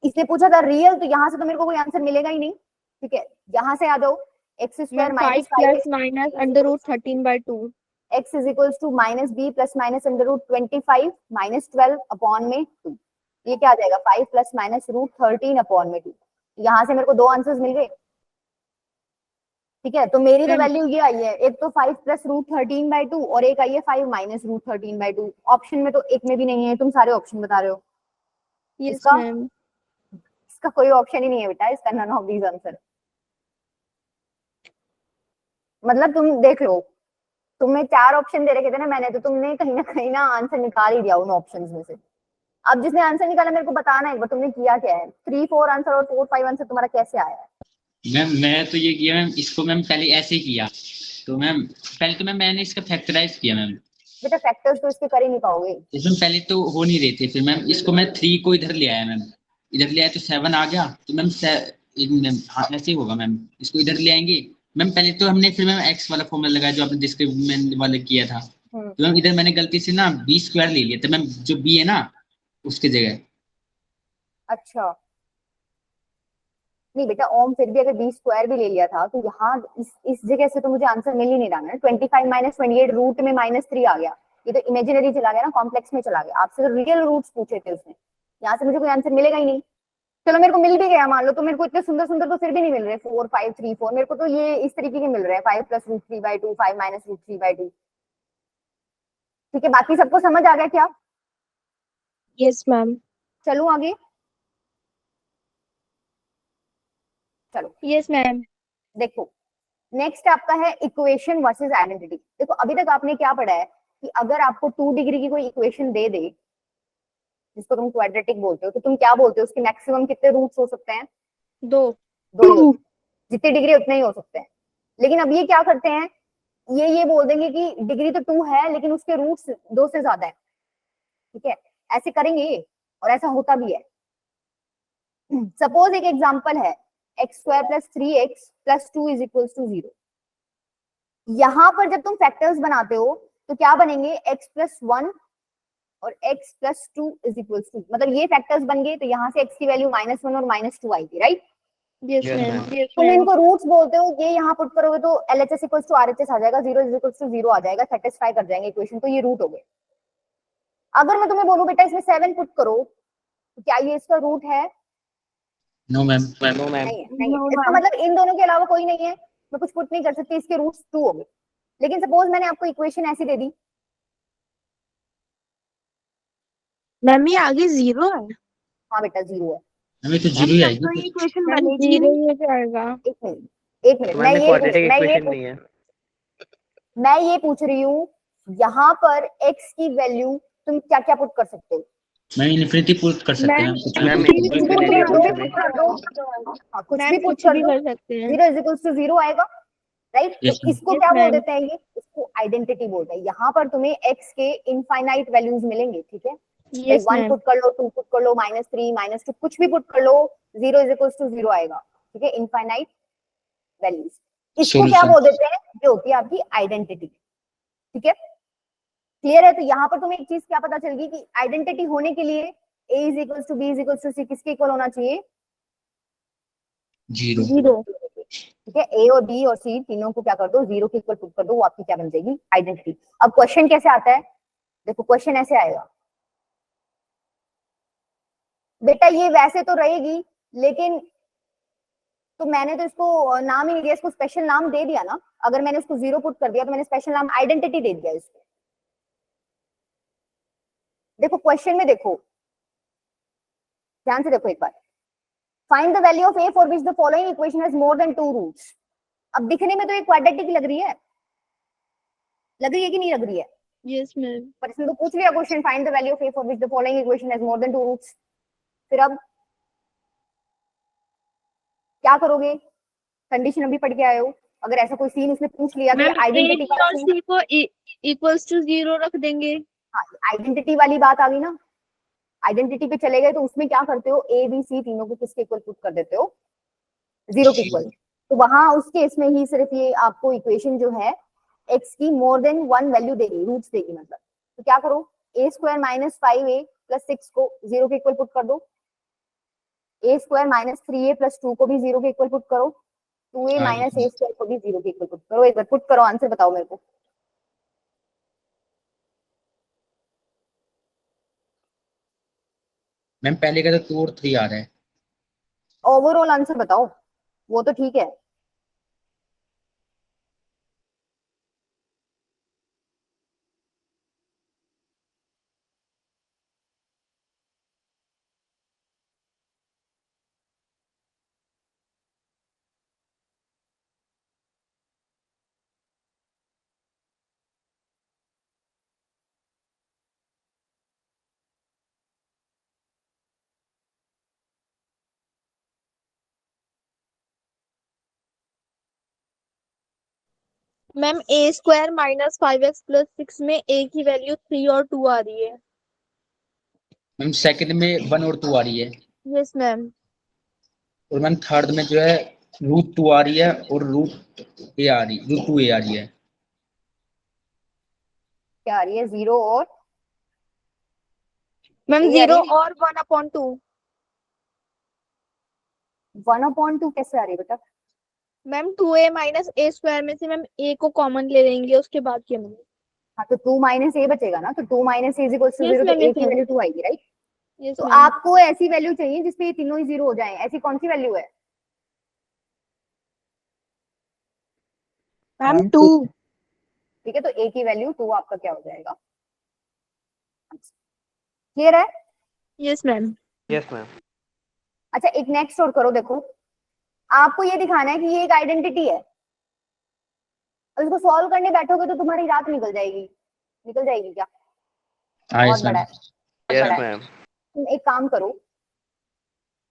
इसने पूछा था रियल, तो यहाँ से तो मेरे को कोई आंसर मिलेगा ही नहीं। ठीक है, यहाँ से आ जाओ, X square ma'am 5 minus plus minus under root 13/2। x is equals to minus B plus minus under root 25 minus 12 upon में 2। ये क्या आ जाएगा, 5 प्लस माइनस रूट 13 अपॉन में 2। यहाँ से मेरे को दो आंसर्स मिल गए। ठीक है, तो मेरी तो मैम वैल्यू ये आई है, एक तो 5 प्लस रूट 13/2 और एक आई है 5 माइनस रूट 13/2। ऑप्शन में तो एक में भी नहीं है, तुम सारे ऑप्शन बता रहे हो। यस इसका मैम। इसका कोई ऑप्शन ही नहीं है बेटा, इसका नन ऑफ दीज आंसर। मतलब तुम देख लो, तुम्हें 4 ऑप्शन दे रखे थे ना मैंने, तो तुमने कहीं ना आंसर निकाल ही दिया उन ऑप्शंस में से। अब जिसने आंसर निकाला मेरे को बताना एक बार, तुमने किया क्या है, 3 4 आंसर और 4 5 आंसर तुम्हारा कैसे आया है? मैम मैं तो ये किया मैम, इसको मैम पहले ऐसे ही किया, तो मैम पहले तो मैंने इसका फैक्टराइज किया मैम। बेटा फैक्टर्स तो इसके कर ही नहीं पाओगे। इसमें पहले तो हो नहीं रहे थे, फिर मैम इसको मैं 3 को इधर ले आया मैम, इधर ले आया तो 7 आ गया, तो मैम हाँ ऐसे ही होगा मैम, इसको इधर ले आएंगे। मैम पहले तो हमने फिर मैम एक्स वाला फॉर्मूला लगाया जो आपने डिस्क्रिमिनेंट वाले किया था, तो मैम इधर मैंने गलती से ना बी स्क्वायर ले लिया, तो मैम जो बी है ना उसकी जगह। अच्छा नहीं बेटा ओम, फिर भी अगर बी स्क्वायर भी ले लिया था तो यहाँ इस जगह से तो मुझे आंसर मिल ही नहीं रहा ना। 25 माइनस 28 रूट में -3 आ गया, ये तो इमेजिनरी चला गया ना, कॉम्प्लेक्स में चला गया। आपसे तो रियल रूट्स पूछे थे उसने, यहाँ से मुझे कोई आंसर मिलेगा ही नहीं। चलो मेरे को मिल भी गया मान लो, तो मेरे को इतने सुंदर सुंदर तो फिर भी नहीं मिल रहे 4 5 3 4, मेरे को तो ये इस तरीके के मिल रहे हैं 5 प्लस रूट 3/2 5 माइनस रूट 3/2। ठीक है, बाकी सबको समझ आ गया क्या? Yes ma'am. चलूं आगे? चलो यस मैम। देखो, नेक्स्ट आपका है इक्वेशन वर्सेस आइडेंटिटी। देखो अभी तक आपने क्या पढ़ा है कि अगर आपको 2 डिग्री की कोई इक्वेशन दे दे जिसको तुम क्वाड्रेटिक बोलते हो, तो तुम क्या बोलते हो, उसके मैक्सिमम कितने रूट्स हो सकते हैं? 2। 2 ही होते हैं। जितनी डिग्री उतने ही हो सकते हैं। लेकिन अब ये क्या करते हैं, ये बोल देंगे कि डिग्री तो 2 है लेकिन उसके रूट्स 2 से ज्यादा है। ठीक है, ऐसे करेंगे ये, और ऐसा होता भी है। सपोज एक एग्जांपल है X square plus 3x plus 2 is equal to 0। यहां पर जब तुम फैक्टर्स बनाते हो तो क्या बनेंगे, x+1 और x+2 इज इक्वल टू, मतलब ये फैक्टर्स बन गए, तो यहाँ से x की वैल्यू -1 और -2 आएगी, right. Yes Yes, ma'am, ma'am. Yes तुम मैम। इनको रूट्स बोलते हो, ये यहाँ पुट करोगे तो LHS इक्वल्स टू RHS आ जाएगा, 0 इज इक्वल्स टू 0 आ जाएगा, सेटिस्फाई कर जाएंगे इक्वेशन, तो ये रूट हो गए। अगर मैं तुम्हें बोलूं बेटा इसमें 7 पुट करो, तो क्या ये इसका रूट है? No ma'am. No, ma'am. नहीं है, नहीं है। No, इसका ma'am. मतलब इन दोनों के अलावा कोई नहीं है, मैं कुछ पुट नहीं कर सकती, इसके रूट्स 2 हो गए। लेकिन सपोज मैंने आपको इक्वेशन ऐसी दे दी, मैम ये आगे 0 है। हाँ बेटा 0 है। हमें तो मैम जीरो ही तब आएगी तो फिर। ये इक्वेशन मैम बनेगी ही 0 नहीं। ही जाएगा। एक मिनट तो मैम ये क्वाड्रेटिक इक्वेशन नहीं है। मैं ये पूछ रही हूँ, यहाँ पर x की वैल्यू तुम क्या क्या पुट कर सकते हो? मैम इन्फिनिटी पुट कर सकते हैं मैम, हम, कुछ मैम भी पुट कुछ भी infinity पुट option कर है। दो, हाँ, कुछ मैम भी पुट कुछ कर भी दो, कर सकते हैं। 0 इज इक्वल्स टू 0 आएगा, राइट। Yes, तो इसको Yes, क्या बोल ma'am. देते हैं, ये इसको आइडेंटिटी बोलते हैं। यहाँ पर तुम्हें x के इनफाइनाइट वैल्यूज मिलेंगे, ठीक है। Yes 1 ma'am. पुट कर लो, 2 पुट कर लो, -3 -2 कुछ भी पुट कर लो, 0 इज इक्वल्स टू 0 आएगा, ठीक है, इनफाइनाइट वैल्यूज। इसको क्या Solution. बोल देते हैं, ये होती है आपकी आइडेंटिटी, ठीक है। क्लियर है? तो यहाँ पर तुम्हें एक चीज क्या पता चल गई कि आइडेंटिटी होने के लिए a is equals to b is equals to c किसके इक्वल होना चाहिए? जीरो। 0। ठीक है, a और b और c तीनों को क्या कर दो, 0 के इक्वल पुट कर दो, वो आपकी क्या बन जाएगी, आइडेंटिटी। अब क्वेश्चन कैसे आता है, देखो क्वेश्चन ऐसे आएगा, बेटा ये वैसे तो रहेगी, लेकिन तो मैंने तो इसको नाम ही नहीं दिया, इसको स्पेशल नाम दे दिया ना। अगर मैंने उसको 0 पुट कर दिया तो मैंने स्पेशल नाम आइडेंटिटी दे दिया इसको। देखो क्वेश्चन में देखो, ध्यान से देखो एक बार, find the value of a for which the following equation has more than 2 roots. अब दिखने में तो ये क्वाड्रेटिक लग रही है, लग रही है कि नहीं लग रही है? Yes ma'am. पर इसमें तो पूछ लिया question, find the value of a for which the following equation has more than 2 roots. फिर अब क्या करोगे, कंडीशन अभी पढ़ के आए हो, अगर ऐसा कोई सीन उसने पूछ लिया तो मैम आइडेंटिटी a और c को इक्वल्स टू 0 रख देंगे। आइडेंटिटी वाली बात आ गई ना। आइडेंटिटी पे चले गए तो उसमें क्या करते हो, ए बी सी तीनों को किसके इक्वल पुट कर देते हो, 0 के इक्वल। तो वहां उस केस में ही सिर्फ ये आपको इक्वेशन जो है x की मोर देन 1 वैल्यू देगी, रूट्स देगी मतलब। तो क्या करो, a स्क्वायर -5a + 6 को 0 के इक्वल पुट कर दो, a स्क्वायर -3a + 2 को भी 0 के इक्वल पुट करो, 2a - a स्क्वायर को भी 0 के इक्वल पुट करो। एक बार पुट करो, आंसर बताओ मेरे को। मैम पहले का तो 2 और 3 आ रहा है। ओवरऑल आंसर बताओ, वो तो ठीक है। मैम a स्क्वायर -5x + 6 में a की वैल्यू 3 और 2 आ रही है। मैम सेकंड में 1 और 2 आ रही है, यस मैम। और मैम थर्ड में जो है √2 आ रही है और √2a आ रही है। क्या आ रही है, 0 और मैम a आ रही 0 है? और 1/2। 1/2 कैसे आ रही है बेटा? मैम 2a - a स्क्वायर में से मैम a को कॉमन ले लेंगे, उसके बाद क्या मिलेगा? हाँ तो 2 - a बचेगा ना, तो 2 - a = 0, तो a की वैल्यू 2 आएगी, राइट। यस तो मैम। आपको ऐसी वैल्यू चाहिए जिसमें ये तीनों ही 0 हो जाएं, ऐसी कौन सी वैल्यू है? मैम 2। ठीक है, तो a की वैल्यू 2 आपका क्या हो जाएगा, क्लियर है? Yes ma'am. Yes, ma'am. अच्छा एक नेक्स्ट और करो, देखो आपको ये दिखाना है कि ये एक आइडेंटिटी है। अब इसको सॉल्व करने बैठोगे तो तुम्हारी रात निकल जाएगी। निकल जाएगी क्या? बहुत बड़ा है, बहुत Yes, बड़ा है। ma'am. तुम एक काम करो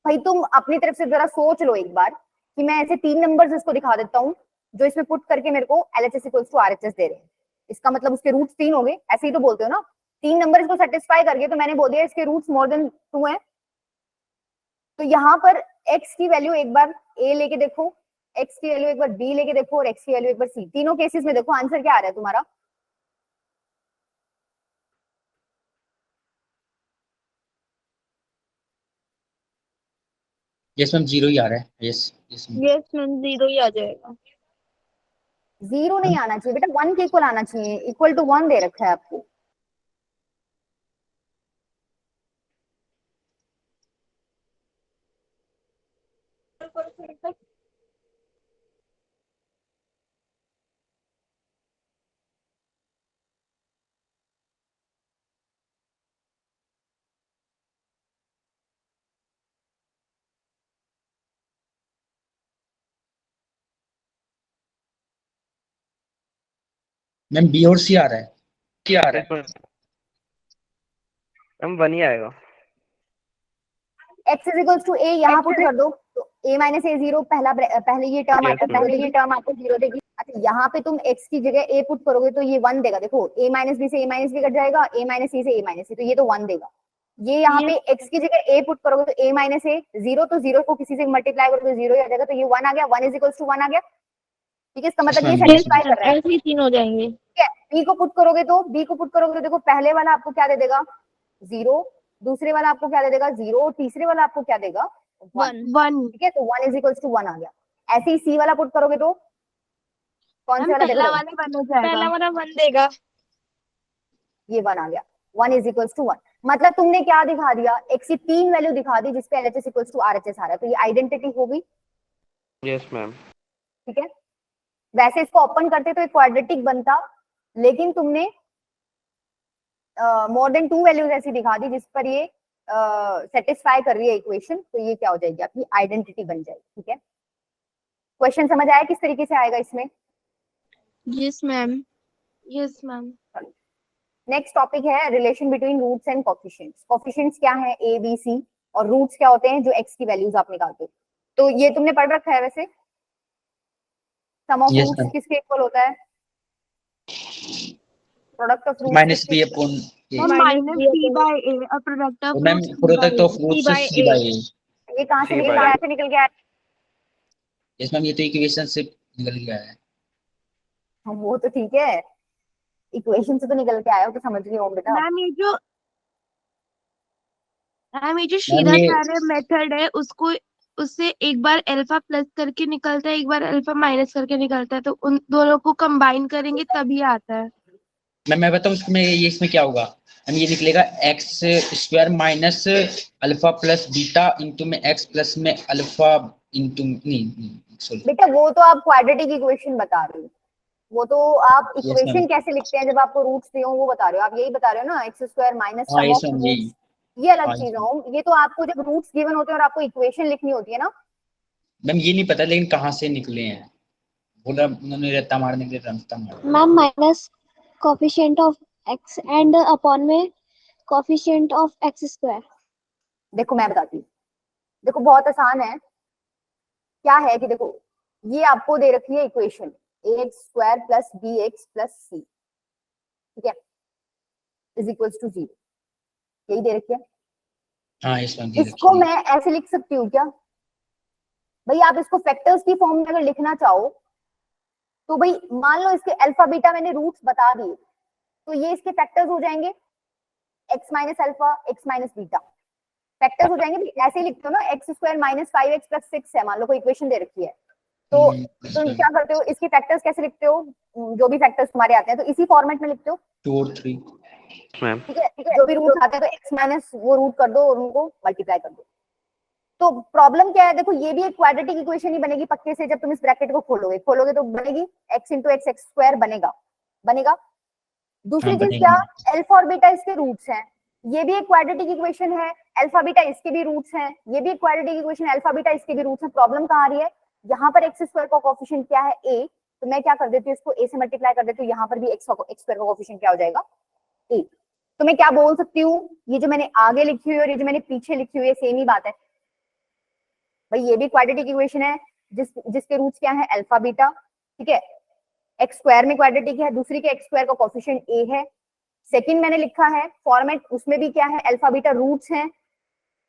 भाई, तुम अपनी तरफ से जरा सोच लो एक बार कि मैं ऐसे 3 नंबर्स इसको दिखा देता हूँ जो इसमें पुट करके मेरे को LHS = RHS दे रहे हैं। इसका मतलब उसके रूट्स 3 हो गए, ऐसे ही तो बोलते हो ना। 3 नंबर इसको सेटिस्फाई करके, तो मैंने बोल दिया इसके रूट्स मोर देन 2 है। तो यहाँ पर x की वैल्यू एक बार a लेके देखो, x की वैल्यू एक बार b लेके देखो, और x की वैल्यू एक बार c। तीनों केसेस में देखो आंसर क्या आ रहा है तुम्हारा, यस मैम 0 ही आ रहा है। Yes yes ma'am. Yes ma'am 0 ही आ जाएगा। 0 नहीं आना चाहिए बेटा, 1 के इक्वल आना चाहिए, इक्वल टू 1 दे रखा है आपको। मैम बी और सी आ रहा है। क्या आ रहा है? मैम 1 ही आएगा। x is equal to a यहाँ पुट कर दो, तो a माइनस ए 0, पहले ये टर्म Yes, आपको ma'am. पहले ये टर्म आपको 0 देगी। अच्छा यहाँ पे तुम x की जगह a पुट करोगे तो ये 1 देगा। देखो a माइनस बी से a माइनस बी कट जाएगा, a माइनस सी से a माइनस सी, तो ये तो 1 देगा। ये यहाँ पे x की जगह a पुट करोगे तो a माइनस ए 0, तो 0 को किसी से मल्टीप्लाई करोगे तो 0 ही आ जाएगा, तो ये 1 आ गया, 1 इज इक्वल टू 1 आ गया। ठीक है, इसका मतलब ये Yes, ma'am. सेटिस्फाई कर रहा है। ऐसे ही 3 हो जाएंगे। ठीक है, b को पुट करोगे तो देखो पहले वाला आपको क्या दे देगा 0, दूसरे वाला आपको क्या दे देगा 0, और तीसरे वाला आपको क्या देगा 1। 1 ठीक है, तो 1 इज इक्वल टू 1 आ गया। ऐसे ही सी वाला पुट करोगे तो कौन से वाला देगा? पहला वाला 1 देगा। ये 1 आ गया, 1 इज इक्वल टू 1। मतलब तुमने क्या दिखा दिया, x की 3 वैल्यू दिखा दी जिसपे LHS इक्वल टू RHS आ रहा है, तो ये आइडेंटिटी हो गई। Yes ma'am. ठीक है, वैसे इसको ओपन करते तो एक क्वाड्रेटिक बनता, लेकिन तुमने मोर देन 2 वैल्यूज ऐसी दिखा दी जिस पर ये सेटिस्फाई कर रही है इक्वेशन, तो ये क्या हो जाएगी आपकी आइडेंटिटी बन जाएगी। ठीक है, क्वेश्चन समझ आया किस तरीके से आएगा इसमें? Yes ma'am. Yes ma'am. Next topic है relation between roots and coefficients. Coefficients क्या है? ए बी सी, और रूट्स क्या होते हैं? जो एक्स की वैल्यूज आप निकालते हो। तो ये तुमने पढ़ रखा है वैसे, सम ऑफ Yes, रूट्स ma'am. किसके इक्वल होता है? Product of roots minus B upon a. Minus b by a, a product of ma'am roots product of roots by c by a. ये कहाँ से C निकल by गया? A. ऐसे निकल गया है। यस मैम, ये तो इक्वेशन से निकल गया है। हाँ, वो तो ठीक है, इक्वेशन से तो निकल के आया हो, तो समझ गई हो बेटा। मैम ये जो मैम सीधा ये सारे मेथड है उसको, उससे एक बार अल्फा प्लस करके निकलता है, एक बार अल्फा माइनस करके निकलता है, तो उन दोनों को कंबाइन करेंगे तभी आता है। मैम मैं बताऊँ इसमें, ये इसमें क्या होगा? मैम ये निकलेगा x square minus alpha plus beta into में एक्स प्लस में अल्फा इंटू नहीं सॉरी। बेटा वो तो आप क्वाड्रेटिक इक्वेशन बता रहे हो, वो तो आप Yes, इक्वेशन ma'am. कैसे लिखते हैं जब आपको रूट्स दिए हो वो बता रहे हो। आप यही बता रहे हो ना, एक्स स्क्वायर माइनस हाँ सम यस ऑफ मैम, रूट्स, यही। ये अलग हाँ चीज yes, हो। ये तो आपको जब रूट्स गिवन होते हैं और आपको इक्वेशन लिखनी होती है ना। मैम ये नहीं पता लेकिन कहाँ से निकले हैं, बोला उन्होंने रहता मारने के लिए रास्ता मारा। Ma'am minus coefficient of x and upon में कोफिशिएंट ऑफ x स्क्वायर। देखो मैं बताती हूँ, देखो बहुत आसान है। क्या है कि देखो ये आपको दे रखी है equation ax square plus bx plus c, ठीक है, इज इक्वल्स टू 0, यही दे रखी है। हाँ यस मैम, इसको मैं ऐसे लिख सकती हूँ क्या भाई? आप इसको फैक्टर्स की फॉर्म में अगर लिखना चाहो तो भाई मान लो इसके अल्फा बीटा मैंने रूट्स बता दिए, तो ये इसके फैक्टर्स हो जाएंगे x minus alpha x minus beta, factors हो जाएंगे। ऐसे ही लिखते हो ना, x square minus 5x plus 6 है, मान लो कोई इक्वेशन दे रखी है, तो तुम क्या करते हो? इसके फैक्टर्स कैसे लिखते हो? जो भी फैक्टर्स तुम्हारे आते हैं तो इसी फॉर्मेट में लिखते हो। 2 और 3 मैम। ठीक है, जो भी रूट आते हैं तो x माइनस वो रूट कर दो और उनको मल्टीप्लाई कर दो। तो प्रॉब्लम क्या है? देखो ये भी एक क्वाड्रेटिक इक्वेशन ही बनेगी पक्के से, जब तुम इस ब्रैकेट को खोलोगे तो बनेगी x into x x square बनेगा। दूसरी हाँ, चीज बनेगी। क्या, अल्फा और बीटा इसके रूट्स हैं, ये भी एक क्वाड्रेटिक इक्वेशन है। अल्फा बीटा इसके भी रूट्स हैं, ये भी एक क्वाड्रेटिक इक्वेशन, अल्फा बीटा इसके भी रूट्स हैं। प्रॉब्लम कहाँ आ रही है? यहाँ पर एक्स स्क्वायर का कोएफिशिएंट क्या है? a, तो मैं क्या कर देती हूँ, इसको a से मल्टीप्लाई कर देती हूँ, यहाँ पर भी एक्स स्क्वायर का कोएफिशिएंट क्या हो जाएगा? a। तो मैं क्या बोल सकती हूँ, ये जो मैंने आगे लिखी हुई है और ये जो मैंने पीछे लिखी हुई है सेम ही बात है भाई। ये भी क्वाड्रेटिक इक्वेशन है जिसके रूट्स क्या है? अल्फा बीटा, ठीक है, एक्स स्क्वायर में क्वाड्रेटिक है, दूसरी के एक्स स्क्वायर का कोएफिशिएंट a है। सेकंड मैंने लिखा है फॉर्मेट, उसमें भी क्या है? अल्फा बीटा रूट्स हैं।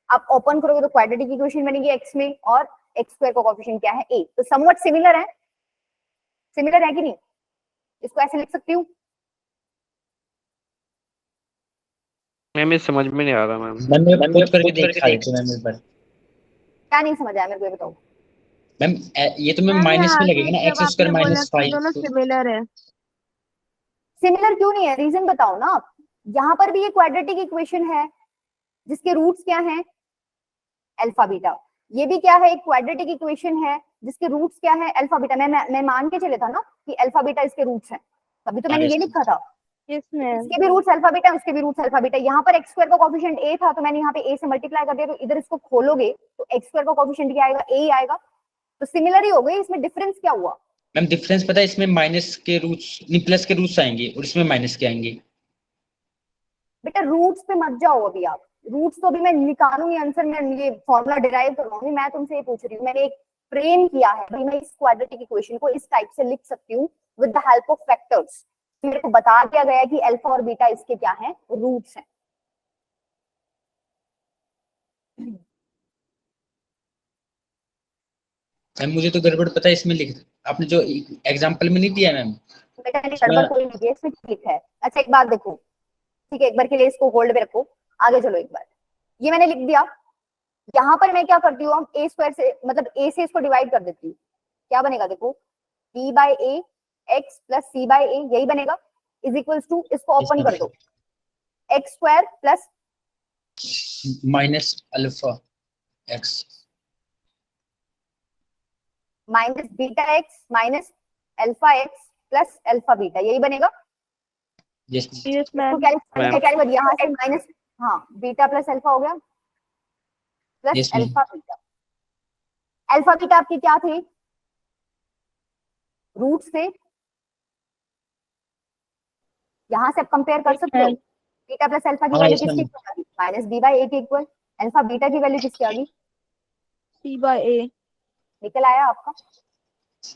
आप ओपन करोगे तो क्वाड्रेटिक इक्वेशन बनेगी x में, और एक्स स्क्वायर का कोएफिशिएंट क्या है? a। तो समवट सिमिलर है कि नहीं? इसको ऐसे लिख सकती हूँ। मैम ये समझ में नहीं आ रहा मैम। मैंने पुट करके देखा है तो मैम एक बार। क्या नहीं समझ आया मेरे को, ये बताओ। मैम ये तो मैम मैम माइनस यहाँ में से लगेगा ना, जब एक्स स्क्वायर आपने बोला माइनस कि 5 दोनों तो सिमिलर है, सिमिलर क्यों नहीं है, रीजन बताओ ना आप। यहाँ पर भी ये क्वाड्रेटिक इक्वेशन है जिसके रूट्स क्या हैं, अल्फा बीटा। ये भी क्या है, एक क्वाड्रेटिक इक्वेशन है जिसके रूट्स क्या है, अल्फा बीटा। मैं मान के चले था ना कि अल्फा बीटा इसके रूट्स हैं, तभी तो मैंने ये लिखा था। Yes ma'am. इसके भी रूट्स अल्फा बीटा, उसके भी रूट्स अल्फा बीटा। यहाँ पर एक्स स्क्वायर का कोफिशिएंट a था, तो मैंने यहाँ पे a से मल्टीप्लाई कर दिया, तो इधर इसको खोलोगे तो एक्स स्क्वायर का कोफिशिएंट क्या आएगा, a ही आएगा। तो सिमिलर ही हो गई, इसमें डिफरेंस क्या हुआ। मैम डिफरेंस पता है, इसमें माइनस के रूट्स नहीं प्लस के रूट्स आएंगे और इसमें माइनस के आएंगे। बेटा रूट्स पे मत जाओ अभी आप, रूट्स तो अभी मैं निकालूंगी आंसर, मैं ये फॉर्मूला डिराइव करवाऊंगी। मैं तुमसे ये पूछ रही हूँ, मैंने एक फ्रेम किया है भाई, मैं इस क्वाड्रेटिक इक्वेशन को इस टाइप से लिख सकती हूँ with the help of factors. मेरे को बता दिया गया है कि अल्फा और बीटा इसके क्या है, रूट्स हैं। मैम मुझे तो गड़बड़ पता है, इसमें लिख आपने जो एग्जांपल में नहीं दिया मैम। बेटा मैंने गड़बड़ कोई नहीं किया, इसमें ठीक लिखा है। अच्छा एक बात देखो, ठीक है, एक बार के लिए इसको होल्ड पे रखो, आगे चलो। एक बार ये मैंने लिख दिया, यहाँ पर मैं क्या करती हूँ, ए स्क्वायर से मतलब ए से इसको डिवाइड कर देती हूँ। क्या बनेगा देखो, b bye A x plus C by ए, यही बनेगा, इज इक्वल्स टू, इसको ओपन कर दो, x square plus minus alpha x minus beta x minus alpha x plus alpha beta, यही बनेगा। यस यस इसको मैम। क्या यहाँ से माइनस, हाँ बीटा प्लस अल्फा हो गया, plus yes ma'am. Alpha beta. Alpha beta आपकी क्या थे, रूट से, यहाँ से आप कंपेयर कर सकते हो। बीटा प्लस अल्फा की हाँ, वैल्यू yes, किसकी ma'am. इक्वल आ गई, माइनस बी बाय ए के इक्वल। अल्फा बीटा की वैल्यू किसकी आ गई, सी बाय ए। निकल आया आपका।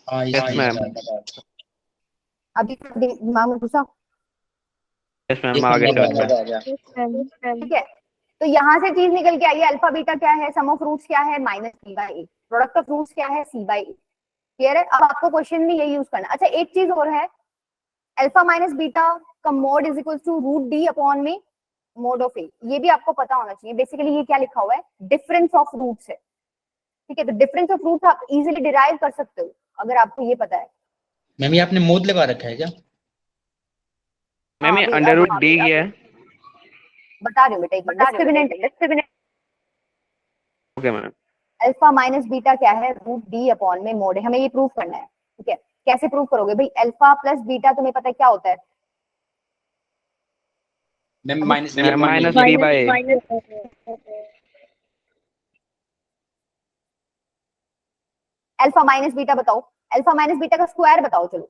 हाँ Yes, ma'am. अभी दिमाग में घुसा, यस मैम, आगे चलते हैं। Yes ma'am. ठीक है। तो यहाँ से चीज निकल के आई है, अल्फा बीटा क्या है, सम ऑफ रूट्स क्या है, minus B by A, product of roots क्या है, सी बाय ए। क्लियर है, अब आपको क्वेश्चन में यही यूज करना। अच्छा एक चीज और है, अल्फा माइनस बीटा का mod is equal to root D upon में मोड ऑफ ए, ये भी आपको पता होना चाहिए। बेसिकली ये क्या लिखा हुआ है, डिफरेंस ऑफ रूट्स है। ठीक है, तो डिफरेंस ऑफ रूट्स आप इजीली डिराइव कर सकते हो अगर आपको ये पता है। मैम ये आपने मोड लगा रखा है क्या? मैम ये अभी- अंडर रूट अभी- डी है। बता रही हूँ बेटा, एक discriminant okay ma'am. Alpha minus beta क्या है, रूट डी अपॉन में मोड है, हमें ये प्रूव करना है। ठीक है, कैसे प्रूव करोगे भाई, अल्फा प्लस बीटा तुम्हें पता है क्या होता है, ma'am minus minus B by a. Alpha minus beta बताओ, अल्फा माइनस बीटा का स्क्वायर बताओ चलो।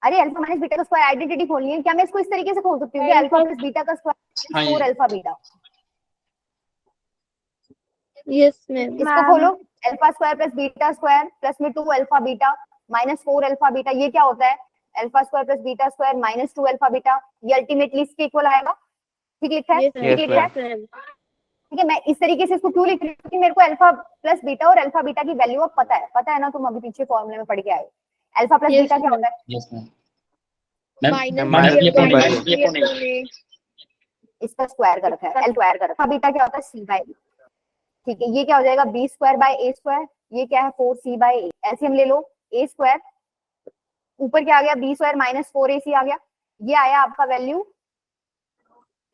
अरे अल्फा माइनस बीटा का स्क्वायर आइडेंटिटी खोलनी है क्या, मैं इसको इस तरीके से खोल सकती हूँ कि अल्फा प्लस बीटा का स्क्वायर हाँ, ये- 4 अल्फा बीटा। Yes ma'am. इसको खोलो, alpha square plus beta square plus में 2 alpha beta minus 4 alpha beta, ये क्या होता है, alpha square plus beta square minus 2 alpha beta, ये अल्टीमेटली इसके इक्वल आएगा। ठीक लिखा है, Yes, ठीक लिखा है। ma'am. ठीक है, मैं इस तरीके से इसको क्यों लिख रही हूँ, क्योंकि मेरे को अल्फा प्लस बीटा और अल्फा बीटा की वैल्यू अब पता है ना, तुम अभी पीछे फॉर्मूले में पढ़ के आए हो। अल्फा प्लस Yes, बीटा क्या ma'am. होता है, yes ma'am. Ma'am Minus minus B बी अपॉन upon ए। इसका स्क्वायर कर रखा है, अल्फा बीटा क्या होता है, सी बाय ए। ठीक है, ये क्या हो जाएगा, B square by A square, ये क्या है 4c बाय ए, ऐसे हम ले लो, ए स्क्वायर ऊपर क्या आ गया, बी स्क्वायर माइनस 4ac आ गया, ये आया आपका वैल्यू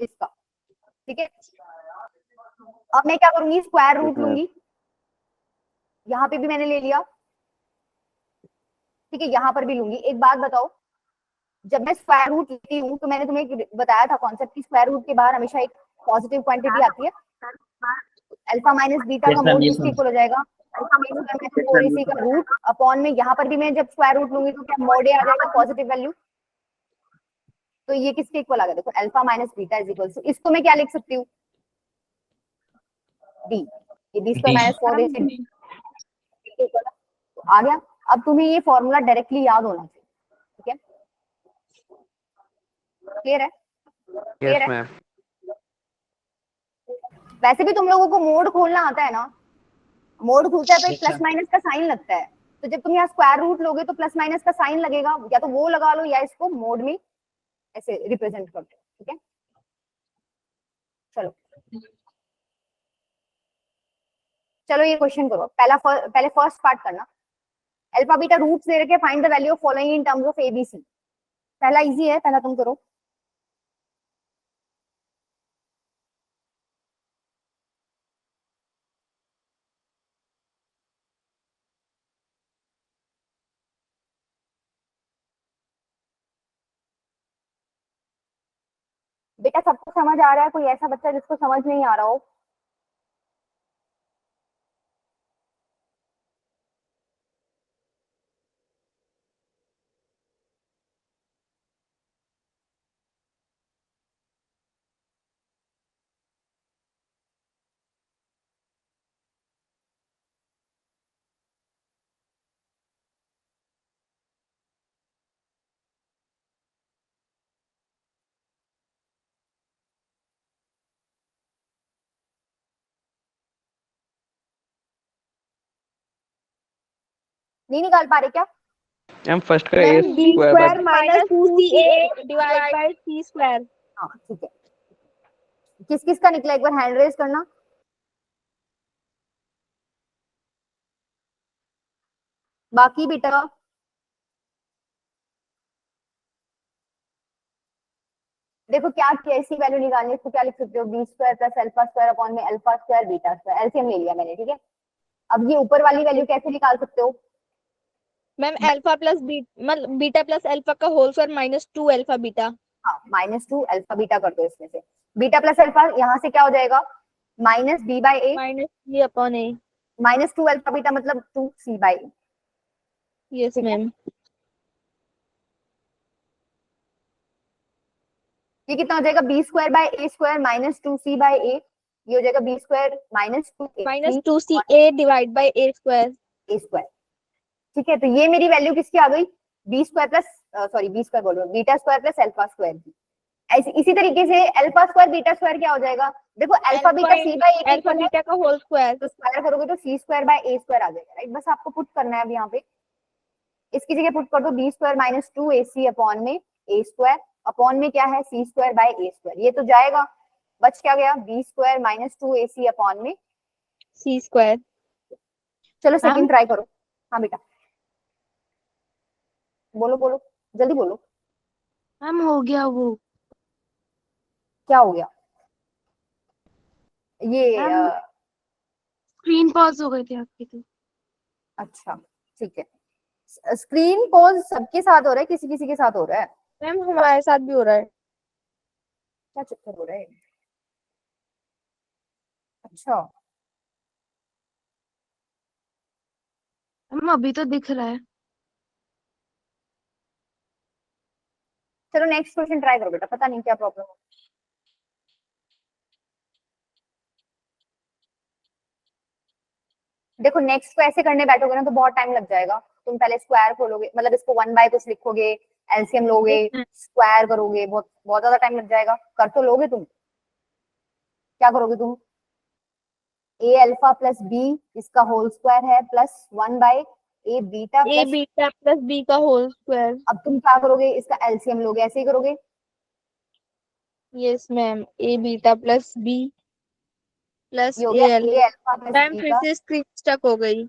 इसका। ठीक है, अब मैं क्या करूंगी, स्क्वायर रूट लूंगी, यहाँ पे भी मैंने ले लिया। ठीक है, यहाँ पर भी लूंगी। एक बात बताओ, जब मैं स्क्वायर रूट लेती हूँ तो मैंने तुम्हें बताया था कॉन्सेप्ट की, स्क्वायर रूट के बाहर हमेशा एक पॉजिटिव क्वांटिटी आती है। अल्फा माइनस बीटा Yes, का ma'am, मोड yes, किसके ma'am. इक्वल हो जाएगा, अल्फा माइनस 4ac का रूट अपॉन में, यहाँ पर भी मैं जब स्क्वायर रूट लूंगी तो क्या मोड ए आ जाएगा, पॉजिटिव वैल्यू। तो ये किसके इक्वल आ गया, देखो alpha minus beta is equal to, इसको मैं क्या लिख सकती हूँ, डी, ये बी स्क्वायर माइनस 4ac तो आ गया। अब तुम्हें ये फॉर्मूला डायरेक्टली याद होना चाहिए। ठीक है, क्लियर है। Yes ma'am. वैसे भी तुम लोगों को मोड खोलना आता है ना, मोड खुलता है तो एक अच्छा। प्लस माइनस का साइन लगता है, तो जब तुम यहाँ स्क्वायर रूट लोगे तो प्लस माइनस का साइन लगेगा, या तो वो लगा लो या इसको मोड में ऐसे रिप्रेजेंट करते हो। ठीक है, चलो चलो ये क्वेश्चन करो, पहले फर्स्ट पार्ट करना। अल्फा बीटा रूट्स दे रखे, find the value of following in terms of ABC. पहला इजी है, पहला तुम करो। बेटा सबको समझ आ रहा है? कोई ऐसा बच्चा जिसको समझ नहीं आ रहा हो? नहीं निकाल पा रहे क्या? मैम फर्स्ट का ma'am A B square square by minus 2ca divide by C square. हाँ ठीक है। किस किस का निकला एक बार हैंड रेज करना। बाकी बेटा देखो क्या कैसी वैल्यू निकालनी है, इसको क्या लिख सकते हो, b square plus alpha square upon में alpha square beta square. LCM ले लिया मैंने, ठीक है। अब ये ऊपर वाली वैल्यू कैसे निकाल सकते हो? मैम अल्फा प्लस मतलब बीटा प्लस अल्फा का whole square minus 2 alpha beta. हाँ -2 अल्फा बीटा कर दो इसमें से। बीटा प्लस अल्फा यहाँ से क्या हो जाएगा, minus B by A minus C upon A. -2 alpha beta मतलब 2c बाई ए। यस ठीक है। मैम। ये कितना हो जाएगा, B square by A square -2c by a. ये हो जाएगा B square -2 minus 2ca divide by A square. A square. ठीक है, तो ये मेरी वैल्यू किसकी आ गई, b square plus sorry b square बोल रहा हूँ, beta square plus alpha square की। इसी तरीके से अल्फा स्क्वायर बीटा स्क्वायर क्या हो जाएगा, देखो alpha beta C by A alpha beta का होल स्क्वायर। तो स्क्वायर करोगे तो C square by A square आ जाएगा, राइट। बस आपको पुट करना है अब यहाँ पे, इसकी जगह पुट कर दो बी स्क्वायर -2ac अपॉन में ए स्क्वायर, अपॉन में क्या है सी स्क्वायर बाय ए स्क्वायर। ये तो जाएगा, बच क्या गया, बी स्क्वायर -2ac अपॉन में सी स्क्वायर। चलो सेकंड ट्राई करो। हाँ बेटा बोलो बोलो जल्दी बोलो। मैम हो गया वो। क्या हो गया? ये मैम स्क्रीन पॉज हो गई थी आपकी तो। अच्छा ठीक है। स्क्रीन पॉज सबके साथ हो रहा है, किसी किसी के साथ हो रहा है? मैम हमारे साथ भी हो रहा है। क्या चक्कर हो रहा है? अच्छा मैम अभी तो दिख रहा है। चलो नेक्स्ट क्वेश्चन ट्राई करो बेटा, पता नहीं क्या प्रॉब्लम है। देखो नेक्स्ट को ऐसे करने बैठोगे ना तो बहुत टाइम लग जाएगा। तुम पहले स्क्वायर खोलोगे, मतलब इसको 1 बाय कुछ लिखोगे, एलसीएम लोगे, स्क्वायर करोगे, बहुत बहुत ज्यादा टाइम लग जाएगा। कर तो लोगे तुम, क्या करोगे तुम, ए अल्फा प्लस बी इसका होल स्क्वायर है plus 1 by A beta A plus, beta plus B का होल स्क्वायर। अब तुम क्या करोगे, इसका एलसीएम लोगे, ऐसे ही करोगे। यस मैम, ए बीटा प्लस बी प्लस ये हो ए गया एल। ए अल्फा प्लस मैम बी फिर का, से स्क्रीन स्टक हो गई।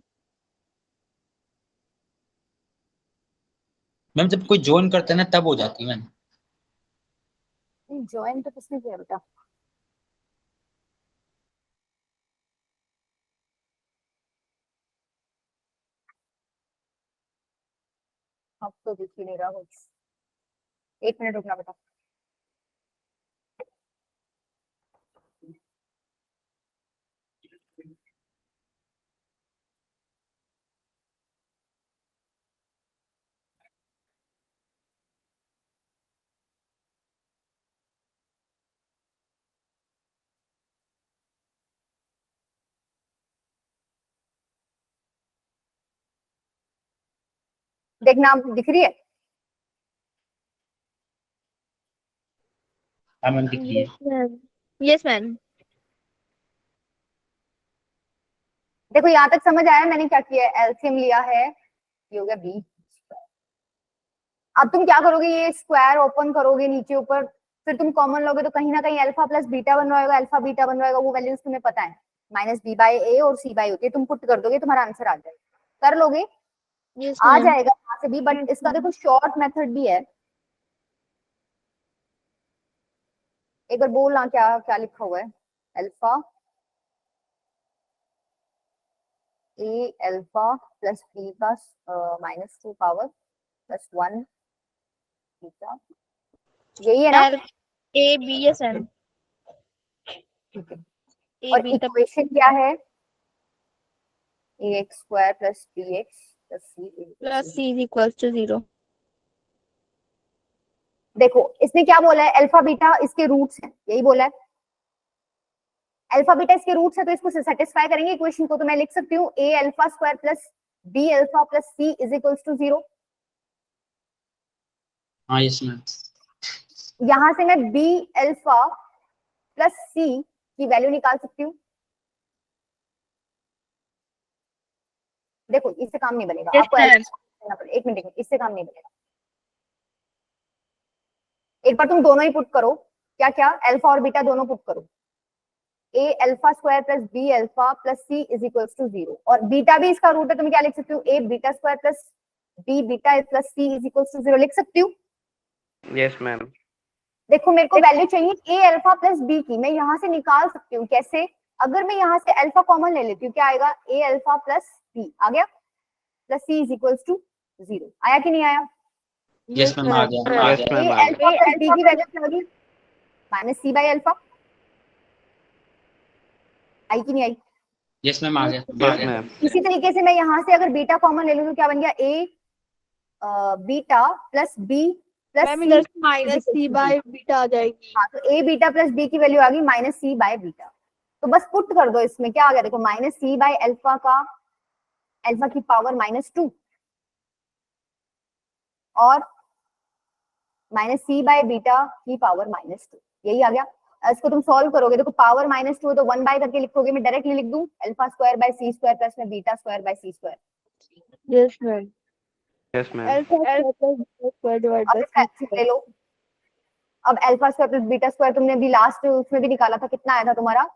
मैम जब कोई ज्वाइन करता है ना तब हो जाती है मैम। ज्वाइन तो किसने किया बेटा? अब तो दिख ही नहीं रहा कुछ। 1 मिनट रुकना बेटा। देखना आप दिख रही है? हाँ मैम दिख रही है। Yes ma'am. Yes ma'am. देखो यहाँ तक समझ आया मैंने क्या किया है, एलसीएम लिया है, ये हो गया बी। अब तुम क्या करोगे, ये स्क्वायर ओपन करोगे नीचे ऊपर फिर तुम कॉमन लोगे तो कहीं ना कहीं अल्फा प्लस बीटा बन रहा होगा, अल्फा बीटा बन रहा होगा, वो वैल्यूज तुम्हें पता है, माइनस बी बाय ए और सी बाय होती है, तुम पुट कर दोगे तुम्हारा आंसर आ जाएगा, कर लोगे, यस आ मैम। जाएगा यहाँ से भी, बट इसका देखो शॉर्ट मेथड भी है, एक बार बोलना क्या क्या लिखा हुआ है, alpha a alpha plus B का -2 पावर प्लस 1 बीटा, यही है ना? L a b s m ठीक है, ए और बीटा इक्वेशन क्या है, a x square plus b x plus plus c. C is equals to 0। देखो इसने क्या बोला है, अल्फा बीटा इसके रूट्स हैं, यही बोला है, अल्फा बीटा इसके रूट्स है, तो इसको सेटिस्फाई करेंगे इक्वेशन को, तो मैं लिख सकती हूँ a alpha square plus b alpha plus C is equals to 0। हाँ यस मैम। यहां से मैं बी अल्फा प्लस सी की वैल्यू निकाल सकती हूँ। देखो इससे काम नहीं बनेगा, Yes, आपको sir. करना पड़ेगा, एक मिनट, इससे काम नहीं बनेगा, एक बार तुम दोनों ही पुट करो, क्या क्या, अल्फा और बीटा दोनों पुट करो, a alpha square plus b alpha plus C is equals to 0, और बीटा भी इसका रूट है, तो मैं क्या लिख सकती हूँ, a beta square plus b beta plus C is equals to 0 लिख सकती हूँ। Yes ma'am. देखो मेरे को वैल्यू चाहिए ए अल्फा प्लस बी की, मैं यहाँ से निकाल सकती हूँ, कैसे, अगर मैं यहाँ से अल्फा कॉमन ले लेती हूँ, क्या आएगा, ए अल्फा प्लस बी आ गया, plus C is equals to 0, आया कि नहीं आया? यस मैम आ गया। यस ए मैम आ अल्फा प्लस बी की वैल्यू क्या होगी, माइनस सी बाई अल्फा, आई कि नहीं आई? यस मैम आ गया। Yes ma'am. इसी तरीके से मैं यहाँ से अगर बीटा कॉमन ले लूँ तो क्या बन गया, a beta plus b plus ma'am c, इधर से माइनस सी बाय बीटा आ जाएगी। हाँ, तो ए बीटा प्लस बी की वैल्यू आ गई माइनस सी बाय बीटा, तो बस पुट कर दो इसमें, क्या आ गया देखो, माइनस सी बाय अल्फा का अल्फा की पावर -2 और माइनस सी बाय बीटा की पावर -2, यही आ गया। इसको तुम सॉल्व करोगे, देखो पावर -2 है तो 1 बाय करके लिखोगे, मैं डायरेक्टली लिख दूं alpha square by C square plus में beta square by C square. Yes ma'am. Yes ma'am. Alpha square plus beta square divide अब बाय इसका सी एलसीएम ले लो, अब alpha square plus beta square तुमने अभी लास्ट उसमें भी निकाला था, कितना आया था तुम्हारा?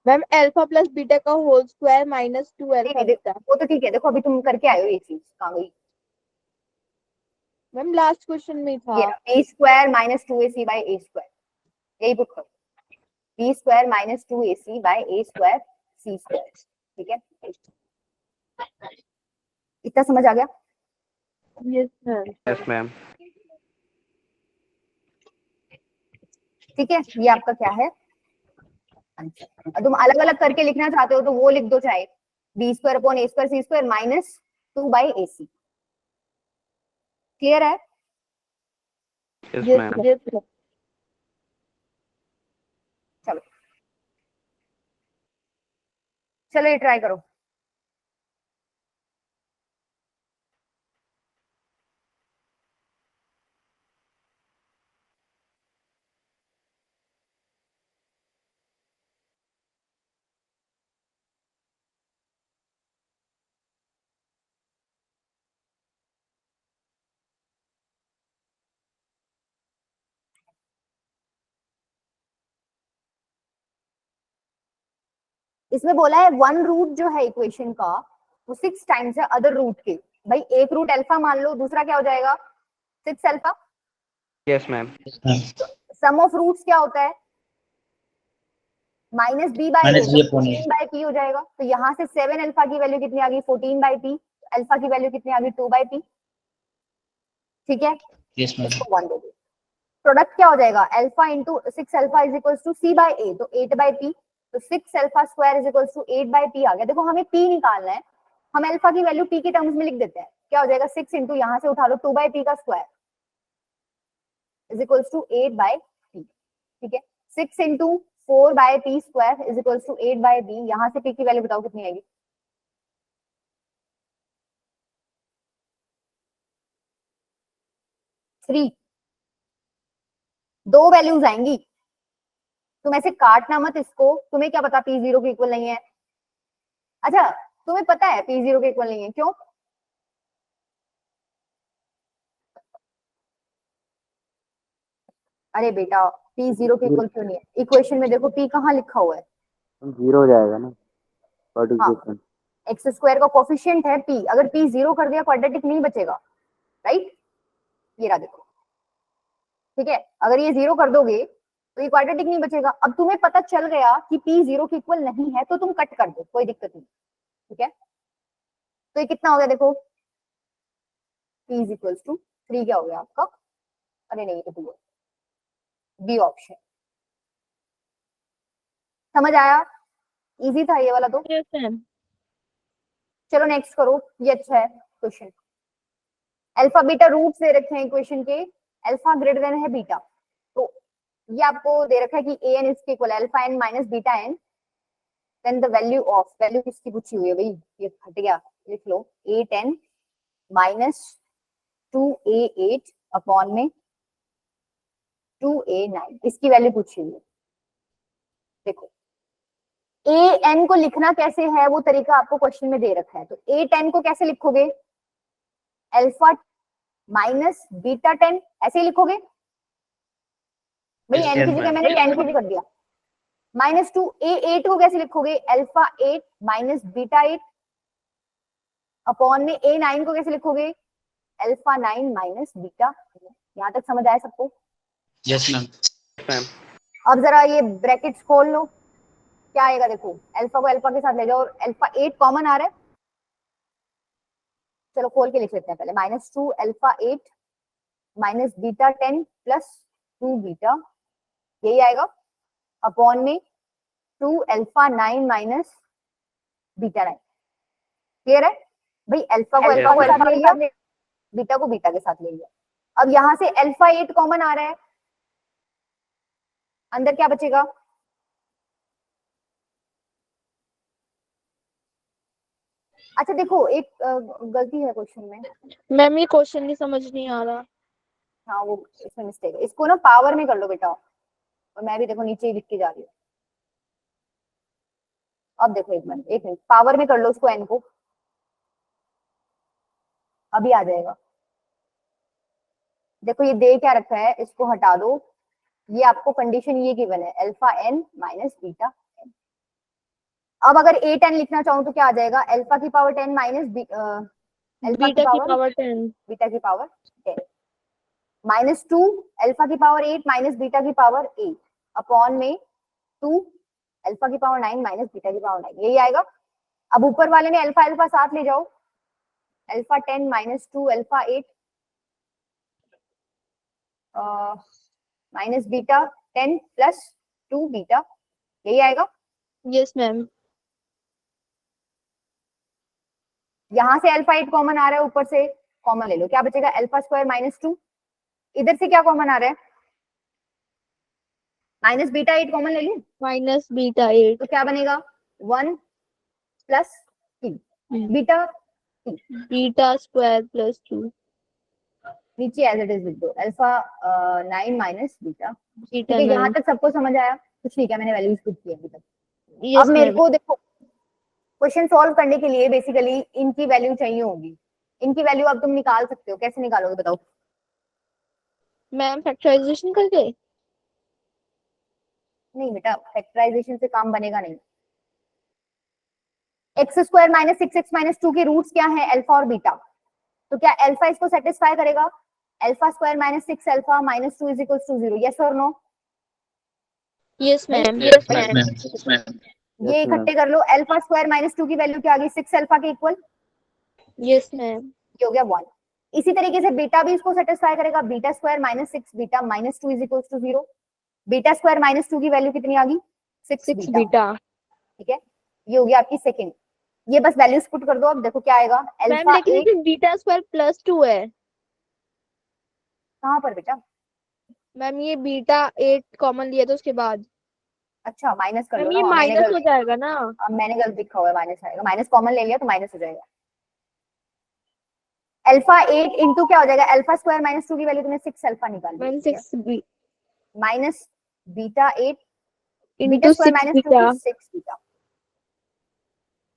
मैम अल्फा प्लस बीटा का whole square minus 2 alpha beta. वो तो ठीक है, देखो अभी तुम करके आए हो ये चीज, कहाँ गई? मैम लास्ट क्वेश्चन में था। ये b square minus 2ac by A square, यही पुट करो, b square minus 2ac by A square c square, ठीक है, इतना समझ आ गया? Yes ma'am. Yes ma'am. ठीक है, ये आपका क्या है आंसर। तुम अलग अलग करके लिखना चाहते हो तो वो लिख दो, चाहे b square upon a square c square minus 2 by a c, clear है? Yes yes ma'am. यस चलो चलो ये ट्राई करो। इसमें बोला है वन रूट जो है इक्वेशन का वो 6 टाइम्स है अदर रूट के, भाई एक रूट अल्फा मान लो, दूसरा क्या हो जाएगा 6 alpha, yes ma'am. Sum of roots क्या होता है minus B by minus B upon A. By P हो जाएगा, तो यहाँ से 7 अल्फा की वैल्यू कितनी आ गई 14 बाय पी, अल्फा की वैल्यू कितनी आ गई 2 बाय पी, ठीक है, यस मैम। इसको 1 दे दो, प्रोडक्ट क्या हो जाएगा alpha into 6 alpha is equal to C by a, तो 8 बाय पी, तो 6 alpha square is equal to 8 by p आ गया। देखो हमें पी निकालना है, हम अल्फा की वैल्यू पी के टर्म्स में लिख देते हैं, क्या हो जाएगा 6 इंटू यहाँ से उठा लो 2 बाय पी का square is equal to 8 by P, ठीक है, 6 into 4 by P square is equal to 8 by B, यहाँ से पी की वैल्यू बताओ कितनी आएगी? 3, दो वैल्यूज आएंगी, तुम ऐसे काटना मत इसको, तुम्हें क्या पता पी 0 के इक्वल नहीं है, अच्छा तुम्हें पता है पी 0 के इक्वल नहीं है, क्यों? अरे बेटा p जीरो के इक्वल क्यों नहीं है? इक्वेशन में देखो p कहाँ लिखा हुआ है? जीरो हो जाएगा ना, व्हाट इज हाँ। डिफरेंस? एक्स स्क्वायर का कोफिशिएंट है p, अगर p जीरो कर दिया क्वाड्रेटिक नहीं बचेगा, राइट? ये रहा देखो, ठीक है, अगर ये जीरो कर दोगे तो ये क्वाड्रेटिक नहीं बचेगा। अब तुम्हें पता चल गया कि p जीरो के इक्वल नहीं है तो तुम कट कर दो, कोई दिक्कत नहीं, ठीक है। तो ये कितना हो गया देखो, p इज इक्वल्स टू 3 क्या हो गया आपका? अरे नहीं, ये तो 2 है, बी ऑप्शन। समझ आया? इजी था ये वाला तो। Yes ma'am. चलो नेक्स्ट करो, ये अच्छा है क्वेश्चन। अल्फा बीटा रूट्स दे रखे हैं इक्वेशन के, अल्फा ग्रेटर देन है बीटा, तो ये आपको दे रखा है कि ए एन इसके equal alpha N minus beta N, then the value of, value किसकी पूछी हुई है भाई? ये हट गया, लिख लो 8n माइनस 2a8 अपॉन में 2a9, इसकी वैल्यू पूछी हुई है। देखो ए एन को लिखना कैसे है वो तरीका आपको क्वेश्चन में दे रखा है, तो A10 को कैसे लिखोगे? अल्फा माइनस बीटा 10, ऐसे ही लिखोगे भाई, Yes, एन yes, की जगह ma'am. मैंने 10 की कर दिया। माइनस 2 A8 को कैसे लिखोगे? अल्फा 8 माइनस बीटा 8 अपॉन में A9 को कैसे लिखोगे? Alpha 9 minus beta. यहाँ तक समझ आया सबको? Yes, ma'am. मैम। अब जरा ये ब्रैकेट्स खोल लो, क्या आएगा देखो, अल्फा को अल्फा के साथ ले जाओ और अल्फा 8 कॉमन आ रहा है, चलो खोल के लिख लेते हैं पहले। Minus 2 alpha 8 minus beta 10 plus 2 beta, यही आएगा, अपॉन में 2 अल्फा 9 माइनस बीटा 9। क्लियर है भाई? अल्फा को अल्फा के साथ ले लिया, बीटा को बीटा के साथ ले लिया। अब यहां से अल्फा 8 कॉमन आ रहा है, अंदर क्या बचेगा? अच्छा देखो, एक गलती है क्वेश्चन में। मैम ये क्वेश्चन नहीं समझ नहीं आ रहा। हाँ वो इसमें मिस्टेक है, इसको ना पावर में कर लो बेटा, और मैं भी देखो नीचे ही लिख के जा रही हूँ। अब देखो एक मिनट पावर में कर लो उसको, एन को, अभी आ जाएगा। देखो ये दे क्या रखा है, इसको हटा दो, ये आपको कंडीशन ये गिवन है alpha N minus beta N. अब अगर A10 लिखना चाहूँ तो क्या आ जाएगा? अल्फा की पावर 10 माइनस अल्फा बीटा की की पावर 10। बीटा की पावर 10 माइनस 2 अल्फा की पावर 8 माइनस बीटा की पावर 8 अपॉन में 2 अल्फा की पावर 9 माइनस बीटा की पावर 9, यही आएगा। अब ऊपर वाले में अल्फा अल्फा साथ ले जाओ, alpha 10 minus 2 alpha 8 minus beta 10 plus 2 beta, यही आएगा। Yes ma'am. यहां से अल्फा 8 कॉमन आ रहा है, ऊपर से कॉमन ले लो, क्या बचेगा? अल्फा स्क्वायर माइनस 2, इधर से क्या कॉमन आ रहा है? माइनस बीटा 8 कॉमन ले लूं माइनस बीटा 8। तो क्या बनेगा? 1 plus 3 beta beta square plus 2। नीचे एज इट इज लिख दो, अल्फा 9 माइनस बीटा। ठीक बीटा है, यहाँ 9। तक सबको समझ आया? कुछ नहीं, क्या मैंने वैल्यूज पुट की अभी तक। यस अब मेरे मैम। को देखो, क्वेश्चन सॉल्व करने के लिए बेसिकली इनकी वैल्यू चाहिए होगी। इनकी वैल्यू अब तुम निकाल सकते हो, कैसे निकालोगे बताओ? मैम फैक्टराइजेशन करके। नहीं बेटा, फैक्टराइजेशन से काम बनेगा नहीं। X square minus 6x minus 2 के रूट्स क्या है? अल्फा और बीटा, तो क्या अल्फा इसको सेटिस्फाई करेगा? Alpha square minus 6 alpha minus 2 is equal to 0, yes और no? Yes ma'am. Yes, ma'am. Yes, ma'am. ये इकट्ठे कर लो, अल्फा स्क्वायर माइनस 2 की वैल्यू क्या आ गई? 6 अल्फा के इक्वल, यस मैम। ये हो गया 1। इसी तरीके से बीटा भी इसको सेटिस्फाई करेगा, beta square minus 6 beta minus 2 is equal to 0। Beta square minus 2 की वैल्यू कितनी आ गई? 6 6 बीटा, बीटा। ठीक है, ये हो गया आपकी सेकंड। ये बस वैल्यूज पुट कर दो, अब देखो क्या आएगा? मैम अल्फा लेकिन 8 इसमें बीटा स्क्वायर प्लस 2 है। कहां पर बेटा? मैम ये बीटा 8 कॉमन लिया था उसके बाद। अच्छा माइनस कर लो मैम ना, ये वहाँ मैंने माइनस हो गलती, जाएगा ना। अब मैंने गलती लिखा हुआ है, माइनस आएगा, माइनस कॉमन ले लिया तो माइनस हो जाएगा। अल्फा 8 इंटू क्या हो जाएगा? अल्फा स्क्वायर माइनस 2 की वैल्यू तुमने 6 अल्फा निकाली, ma'am 6 minus beta 8 beta into square 6 minus 2 beta. 6 beta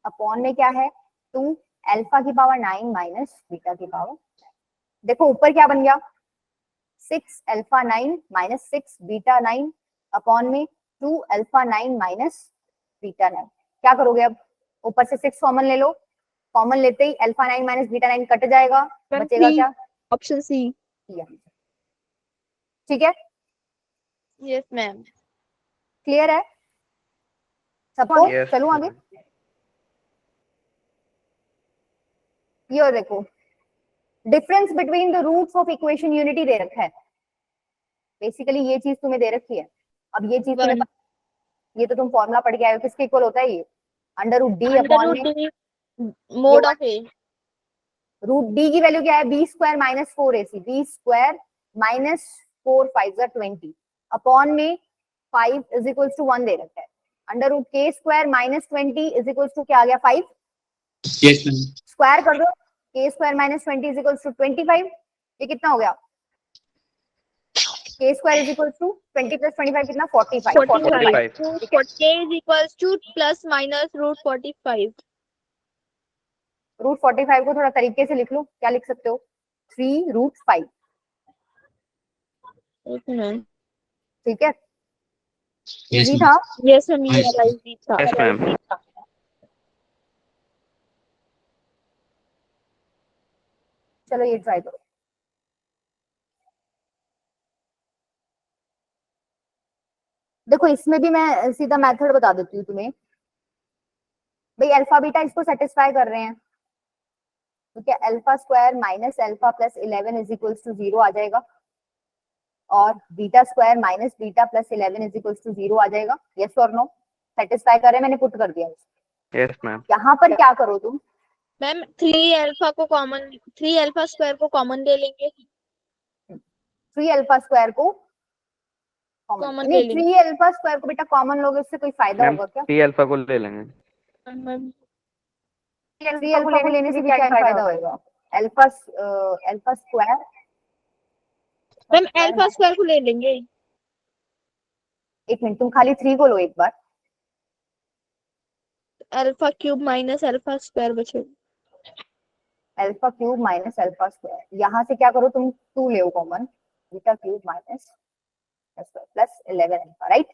upon में क्या है? 2 अल्फा की पावर 9 माइनस बीटा की पावर। देखो ऊपर क्या बन गया? 6 अल्फा 9 माइनस 6 बीटा 9 अपॉन में 2 अल्फा 9 माइनस बीटा 9। क्या करोगे अब? ऊपर से 6 कॉमन ले लो, कॉमन लेते ही अल्फा 9 माइनस बीटा 9 कट जाएगा, मैम बचेगा 3 क्या? Option C. ठीक है, यस मैम। क्लियर है सबको? Yes, चलो आगे। ma'am. ये और देखो, difference between the roots of equation unity दे रखा है। बेसिकली ये चीज तुम्हें दे रखी है। अब ये चीज तुम्हें ये तो तुम फॉर्मूला पढ़ के आए हो, किसके इक्वल होता है ये? अंडर रूट डी अपॉन में mod of A. Root D की वैल्यू क्या है? B square minus 4ac, B square minus 4 5 20 upon में 5 इज इक्वल टू 1 दे रखा है। Under root K square minus 20 is equal to क्या आ गया? 5। Yes ma'am. स्क्वायर कर दो, K square minus 20 is equal to 25। ये कितना हो गया? K square is equal to 20 plus 25 कितना? 45। 45. 40 is equals to plus minus root 45। Root 45 को थोड़ा तरीके से लिख लो, क्या लिख सकते हो? 3 रूट 5। ठीक है, यस इजी मैम। था। यस मैम, ये वाला इजी था। Yes, ma'am. चलो ये ट्राई करो। देखो इसमें भी मैं सीधा मेथड बता देती हूँ तुम्हें। भाई अल्फा बीटा इसको सेटिस्फाई कर रहे हैं, तो क्या alpha square minus alpha plus 11 is equals to 0 आ जाएगा, और beta square minus beta plus 11 is equals to 0 आ जाएगा। यस और नो? सेटिस्फाई कर रहे हैं, मैंने पुट कर दिया। Yes, ma'am. यहाँ पर क्या करो तुम? मैम 3 अल्फा को कॉमन, 3 अल्फा स्क्वायर को कॉमन ले लेंगे। 3 अल्फा स्क्वायर को कॉमन Common नहीं, ले लेंगे। 3 अल्फा स्क्वायर को बेटा कॉमन लोगे, उससे कोई फायदा मैम होगा क्या? 3 अल्फा को ले लेंगे. मैम 3 अल्फा को लेने से भी क्या फायदा होगा? Alpha alpha square, ma'am alpha square को ले लेंगे। एक मिनट तुम खाली 3 को लो एक बार। Alpha cube minus alpha square बचेगा। Alpha cube minus alpha square, यहाँ से क्या करो तुम? 2 ले common, beta cube minus plus 11 alpha, right?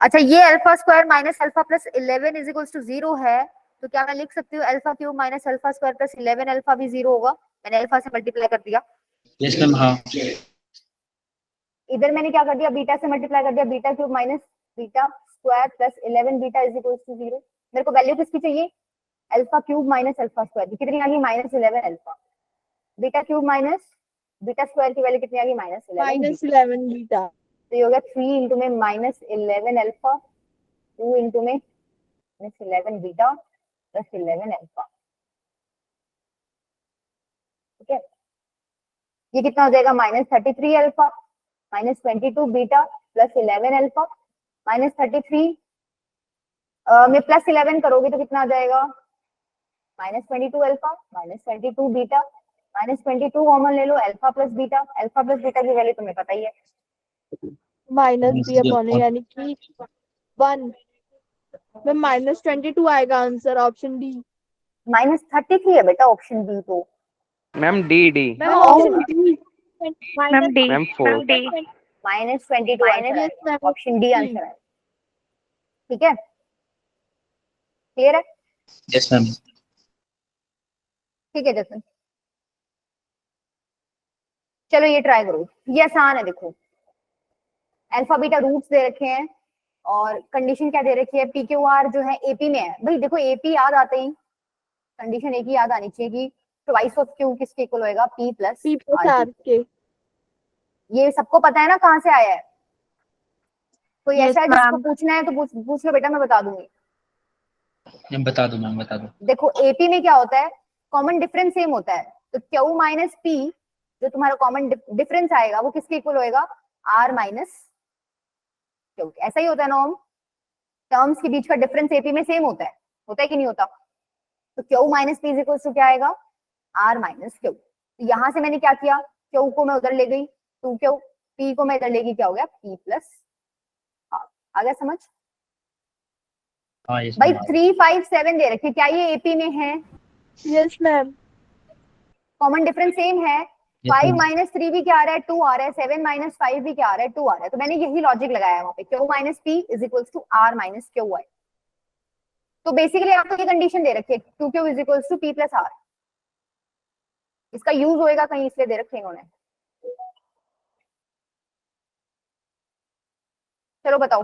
अच्छा, ये alpha square minus alpha plus 11 is equals to 0 है, तो क्या मैं लिख सकती हूँ alpha cube minus alpha square plus 11 alpha भी 0 होगा? मैंने अल्फा से मल्टीप्लाई कर दिया। Yes ma'am. हाँ इधर मैंने क्या कर दिया? बीटा से मल्टीप्लाई कर दिया, beta cube minus beta square plus 11 beta is equals to 0। मेरे को वैल्यू किसकी चाहिए? Alpha cube minus alpha square की। कितनी आ गई? Minus 11 alpha. Beta cube minus beta square की वैल्यू कितनी आ गई? Minus 11 beta. तो ये हो गया 3 इंटू में माइनस 11 अल्फा, 2 इंटू में माइनस 11 बीटा प्लस 11 अल्फा। ठीक है, ये कितना हो जाएगा? Minus 33 alpha minus 22 beta plus 11 alpha. Minus 33 में प्लस 11 करोगे तो कितना आ जाएगा? Minus 22 alpha minus 22 beta minus 22 common ले लो, alpha plus beta. Alpha plus beta की वैल्यू तुम्हें पता ही है, माइनस बी अपॉन ए, यानी कि 1 में माइनस 22 आएगा आंसर, ऑप्शन डी। माइनस 33 है बेटा ऑप्शन बी। तो ma'am D. Ma'am option D. Ma'am 4. Minus 22 answer है, ऑप्शन डी आंसर है। ठीक है, क्लियर है? Yes ma'am. ठीक है जसन, चलो ये ट्राई करो, ये आसान है। देखो अल्फा बीटा रूट्स दे रखे हैं और कंडीशन क्या दे रखी है? पी क्यू आर जो है एपी में है। भाई देखो एपी याद आते ही कंडीशन एक ही याद आनी चाहिए कि ट्वाइस ऑफ क्यू किसके इक्वल होएगा? पी प्लस आर के। ये सबको पता है ना कहाँ से आया है? कोई Yes, ऐसा है जिसको ma'am. पूछना है तो पूछ लो बेटा, मैं बता दूंगी। मैम बता दो मैम, बता दो। देखो एपी में क्या होता है? कॉमन डिफरेंस सेम होता है, तो क्यू माइनस पी जो तुम्हारा कॉमन डिफरेंस आएगा वो किसके इक्वल होएगा? R minus Q. ऐसा ही होता है नॉर्म, टर्म्स के बीच का डिफरेंस एपी में सेम होता है कि नहीं होता? तो Q minus P is equal to क्या आएगा? R minus Q. तो यहाँ से मैंने क्या किया? क्यू को मैं उधर ले गई 2 क्यू, पी को मैं इधर ले गई, क्या हो गया? P plus are. आ गया समझ? हाँ यस भाई मैम। 3 5 7 दे रखे, क्या ये एपी में है? Yes ma'am. Common difference same है, 5 माइनस 3 भी क्या आ रहा है, 2 आ रहा है, 7 माइनस 5 भी क्या आ रहा है, 2 आ रहा है। तो मैंने यही लॉजिक लगाया वहां पे, Q minus P is equals to R minus Q Y. तो बेसिकली आपको ये कंडीशन दे रखी है, Q Q is equals to P plus R. इसका यूज होएगा कहीं इसलिए दे रखे इन्होंने। चलो बताओ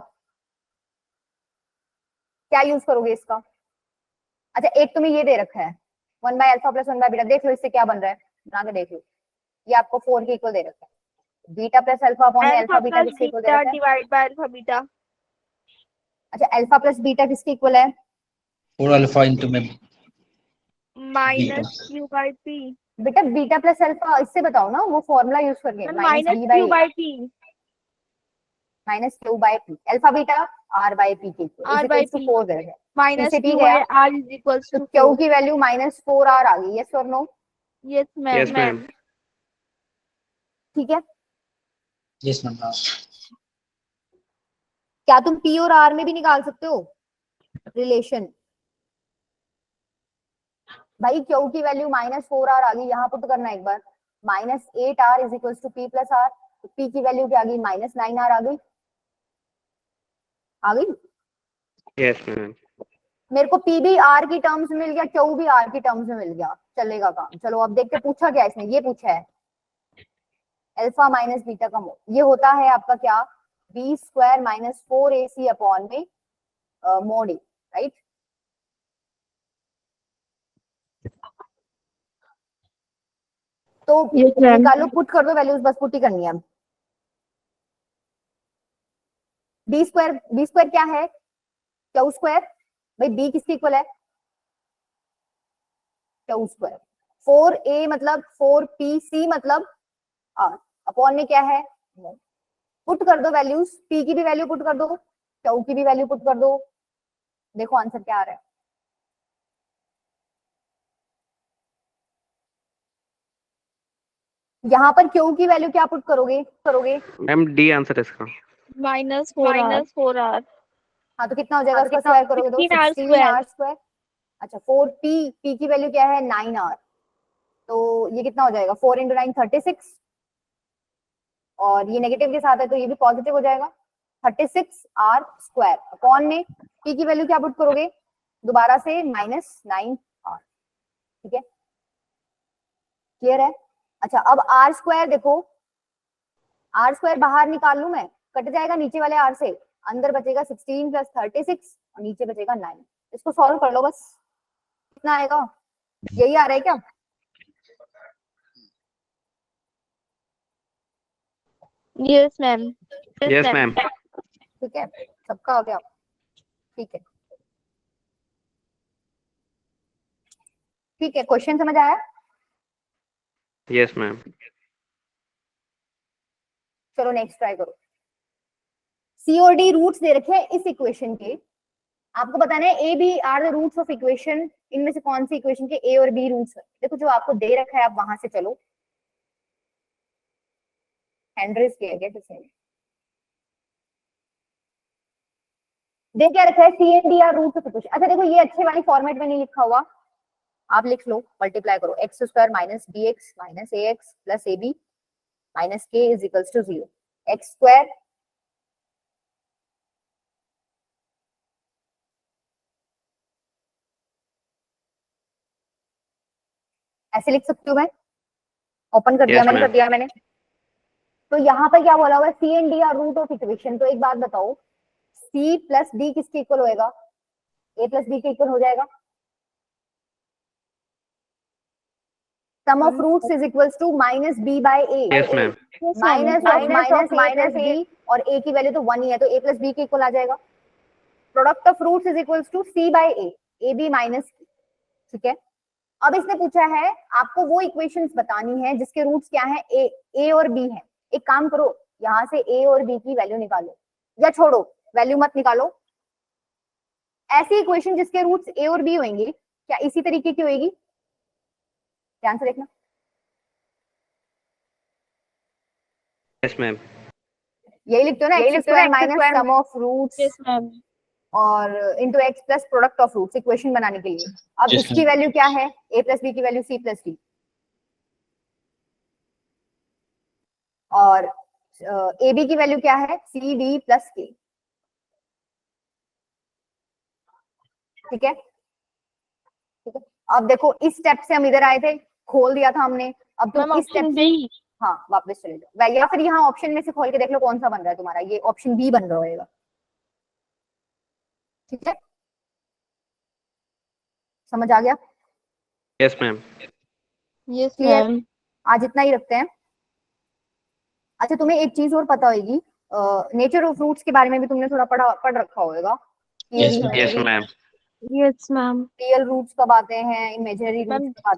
क्या यूज करोगे इसका। अच्छा एक तुम्हें ये दे रखा है 1 by alpha plus 1 by beta, देख लो इससे क्या बन रहा है, बना के देख लो। ये आपको 4 के इक्वल दे रखा है, बीटा प्लस अल्फा अपॉन में अल्फा अल्फा बीटा प्लस किसके इक्वल दे बीटा रखा है। Divide by alpha beta. अच्छा अल्फा प्लस बीटा किसके इक्वल है, 4 alpha into ma'am minus Q by P. बेटा बीटा प्लस अल्फा, इससे बताओ ना वो फॉर्मूला यूज करके, minus minus B Q by by P. Minus Q by P, alpha beta R by P के equal R is bye equals to P 4 दे रखा है। Minus इससे पी क्यू गया, बाय आर इज इक्वल्स तो to Q 4। की value minus 4 are आ गई, yes और no. Yes yes ma'am. Ma'am. ठीक है, यस मैम। क्या तुम पी और आर में भी निकाल सकते हो रिलेशन। भाई क्यू की वैल्यू माइनस 4 आर आ गई, यहाँ पुट करना एक बार, minus 8 r is equals to P plus r. P की वैल्यू क्या आ गई, माइनस 9 आर आ गई, आ गई। Yes ma'am. मेरे को पी भी आर की टर्म्स में मिल गया, क्यू भी आर की टर्म्स में मिल गया, चलेगा काम। चलो अब देखते पूछा क्या इसने, ये पूछा है अल्फा माइनस बीटा का मोड, ये होता है आपका क्या, B square minus 4ac upon में मोड ए, राइट। तो Yes, ma'am. निकालो, पुट कर दो वैल्यूज, बस पुट ही करनी है अब। बी स्क्वायर क्या है, क्यू स्क्वायर। भाई बी किसके इक्वल है, क्यू स्क्वायर। 4a मतलब 4pc मतलब आर, अपॉन में क्या है, पुट कर दो वैल्यूज, पी की भी वैल्यू पुट कर दो, क्यू की भी वैल्यू पुट कर दो, देखो आंसर क्या आ रहा है। यहाँ पर क्यू की वैल्यू क्या पुट करोगे मैम डी आंसर इसका। Minus 4 R. हाँ तो कितना हो जाएगा, उसका स्क्वायर करोगे तो 16 16 आर स्क्वायर। अच्छा 4p की वैल्यू क्या है 9 आर, तो ये कितना हो जाएगा 4 इंटू 9 36, और ये नेगेटिव के साथ है तो ये भी पॉजिटिव हो जाएगा, 36 आर स्क्वायर अपॉन में p की वैल्यू क्या पुट करोगे दोबारा से माइनस 9 आर। ठीक है, क्लियर है। अच्छा अब आर स्क्वायर देखो, आर स्क्वायर बाहर निकाल लूं मैं, कट जाएगा नीचे वाले आर से, अंदर बचेगा 16 प्लस 36 और नीचे बचेगा 9। इसको सॉल्व कर लो बस, कितना आएगा, यही आ रहा है क्या। Yes ma'am. Yes ma'am. ठीक है, सबका हो गया, ठीक है। ठीक है, क्वेश्चन समझ आया। Yes ma'am. चलो नेक्स्ट ट्राई करो। सी और डी रूट्स दे रखे हैं इस इक्वेशन के, आपको बताना है A B are the roots of equation, इनमें से कौन सी इक्वेशन के ए और बी रूट्स है। देखो जो आपको दे रखा है आप वहां से चलो, हैंड रेज किया गया किसने, देख क्या रखा है सी and D are roots of equation. अच्छा देखो ये अच्छे वाली फॉर्मेट में नहीं लिखा हुआ, आप लिख लो, मल्टीप्लाई करो x square minus b x minus a x plus a b minus k is equals to 0, x square ऐसे लिख सकती हूँ मैं, ओपन कर दिया Yes, ma'am. मैंने। तो यहाँ पर क्या बोला हुआ है, सी and D are root of equation. तो एक बात बताओ, सी प्लस डी किसके इक्वल होएगा, ए प्लस बी के इक्वल हो जाएगा। Sum of roots is equals to minus B by A, Yes, ma'am. Minus of minus B, और ए की वैल्यू तो 1 ही है तो ए प्लस बी के इक्वल आ जाएगा। Product of roots is equals to C by A b minus, ठीक है। अब इसने पूछा है आपको वो इक्वेशंस बतानी है जिसके रूट्स क्या है, ए और बी है। एक काम करो, यहाँ से ए और बी की वैल्यू निकालो, या छोड़ो वैल्यू मत निकालो, ऐसी इक्वेशन जिसके रूट्स ए और बी होंगे, क्या इसी तरीके की होगी, ध्यान से देखना। Yes, ma'am. यही लिखते हो ना, x square minus sum of roots yes ma'am. और into x plus product of roots, equation बनाने के लिए। अब Yes, इसकी वैल्यू क्या है, ए प्लस बी की वैल्यू सी प्लस डी, और ए बी की वैल्यू क्या है, सी डी प्लस के। ठीक है, ठीक है। अब देखो इस स्टेप से हम इधर आए थे, खोल दिया था हमने, अब मैम तुम इस स्टेप ऑप्शन से बी। हाँ वापस चले जाओ, या फिर यहाँ ऑप्शन में से खोल के देख लो कौन सा बन रहा है तुम्हारा, ये ऑप्शन बी बन रहा होगा। ठीक है, समझ आ गया? Yes, ma'am. Yes clear? Ma'am. आज इतना ही रखते हैं। अच्छा तुम्हें एक चीज और पता होगी, नेचर ऑफ फ्रूट्स के बारे में भी तुमने थोड़ा पढ़ रखा होगा। Yes, ma'am. Yes, ma'am. Yes ma'am. Real roots कब आते हैं, इमेजिनरी मैम रूट्स कब आते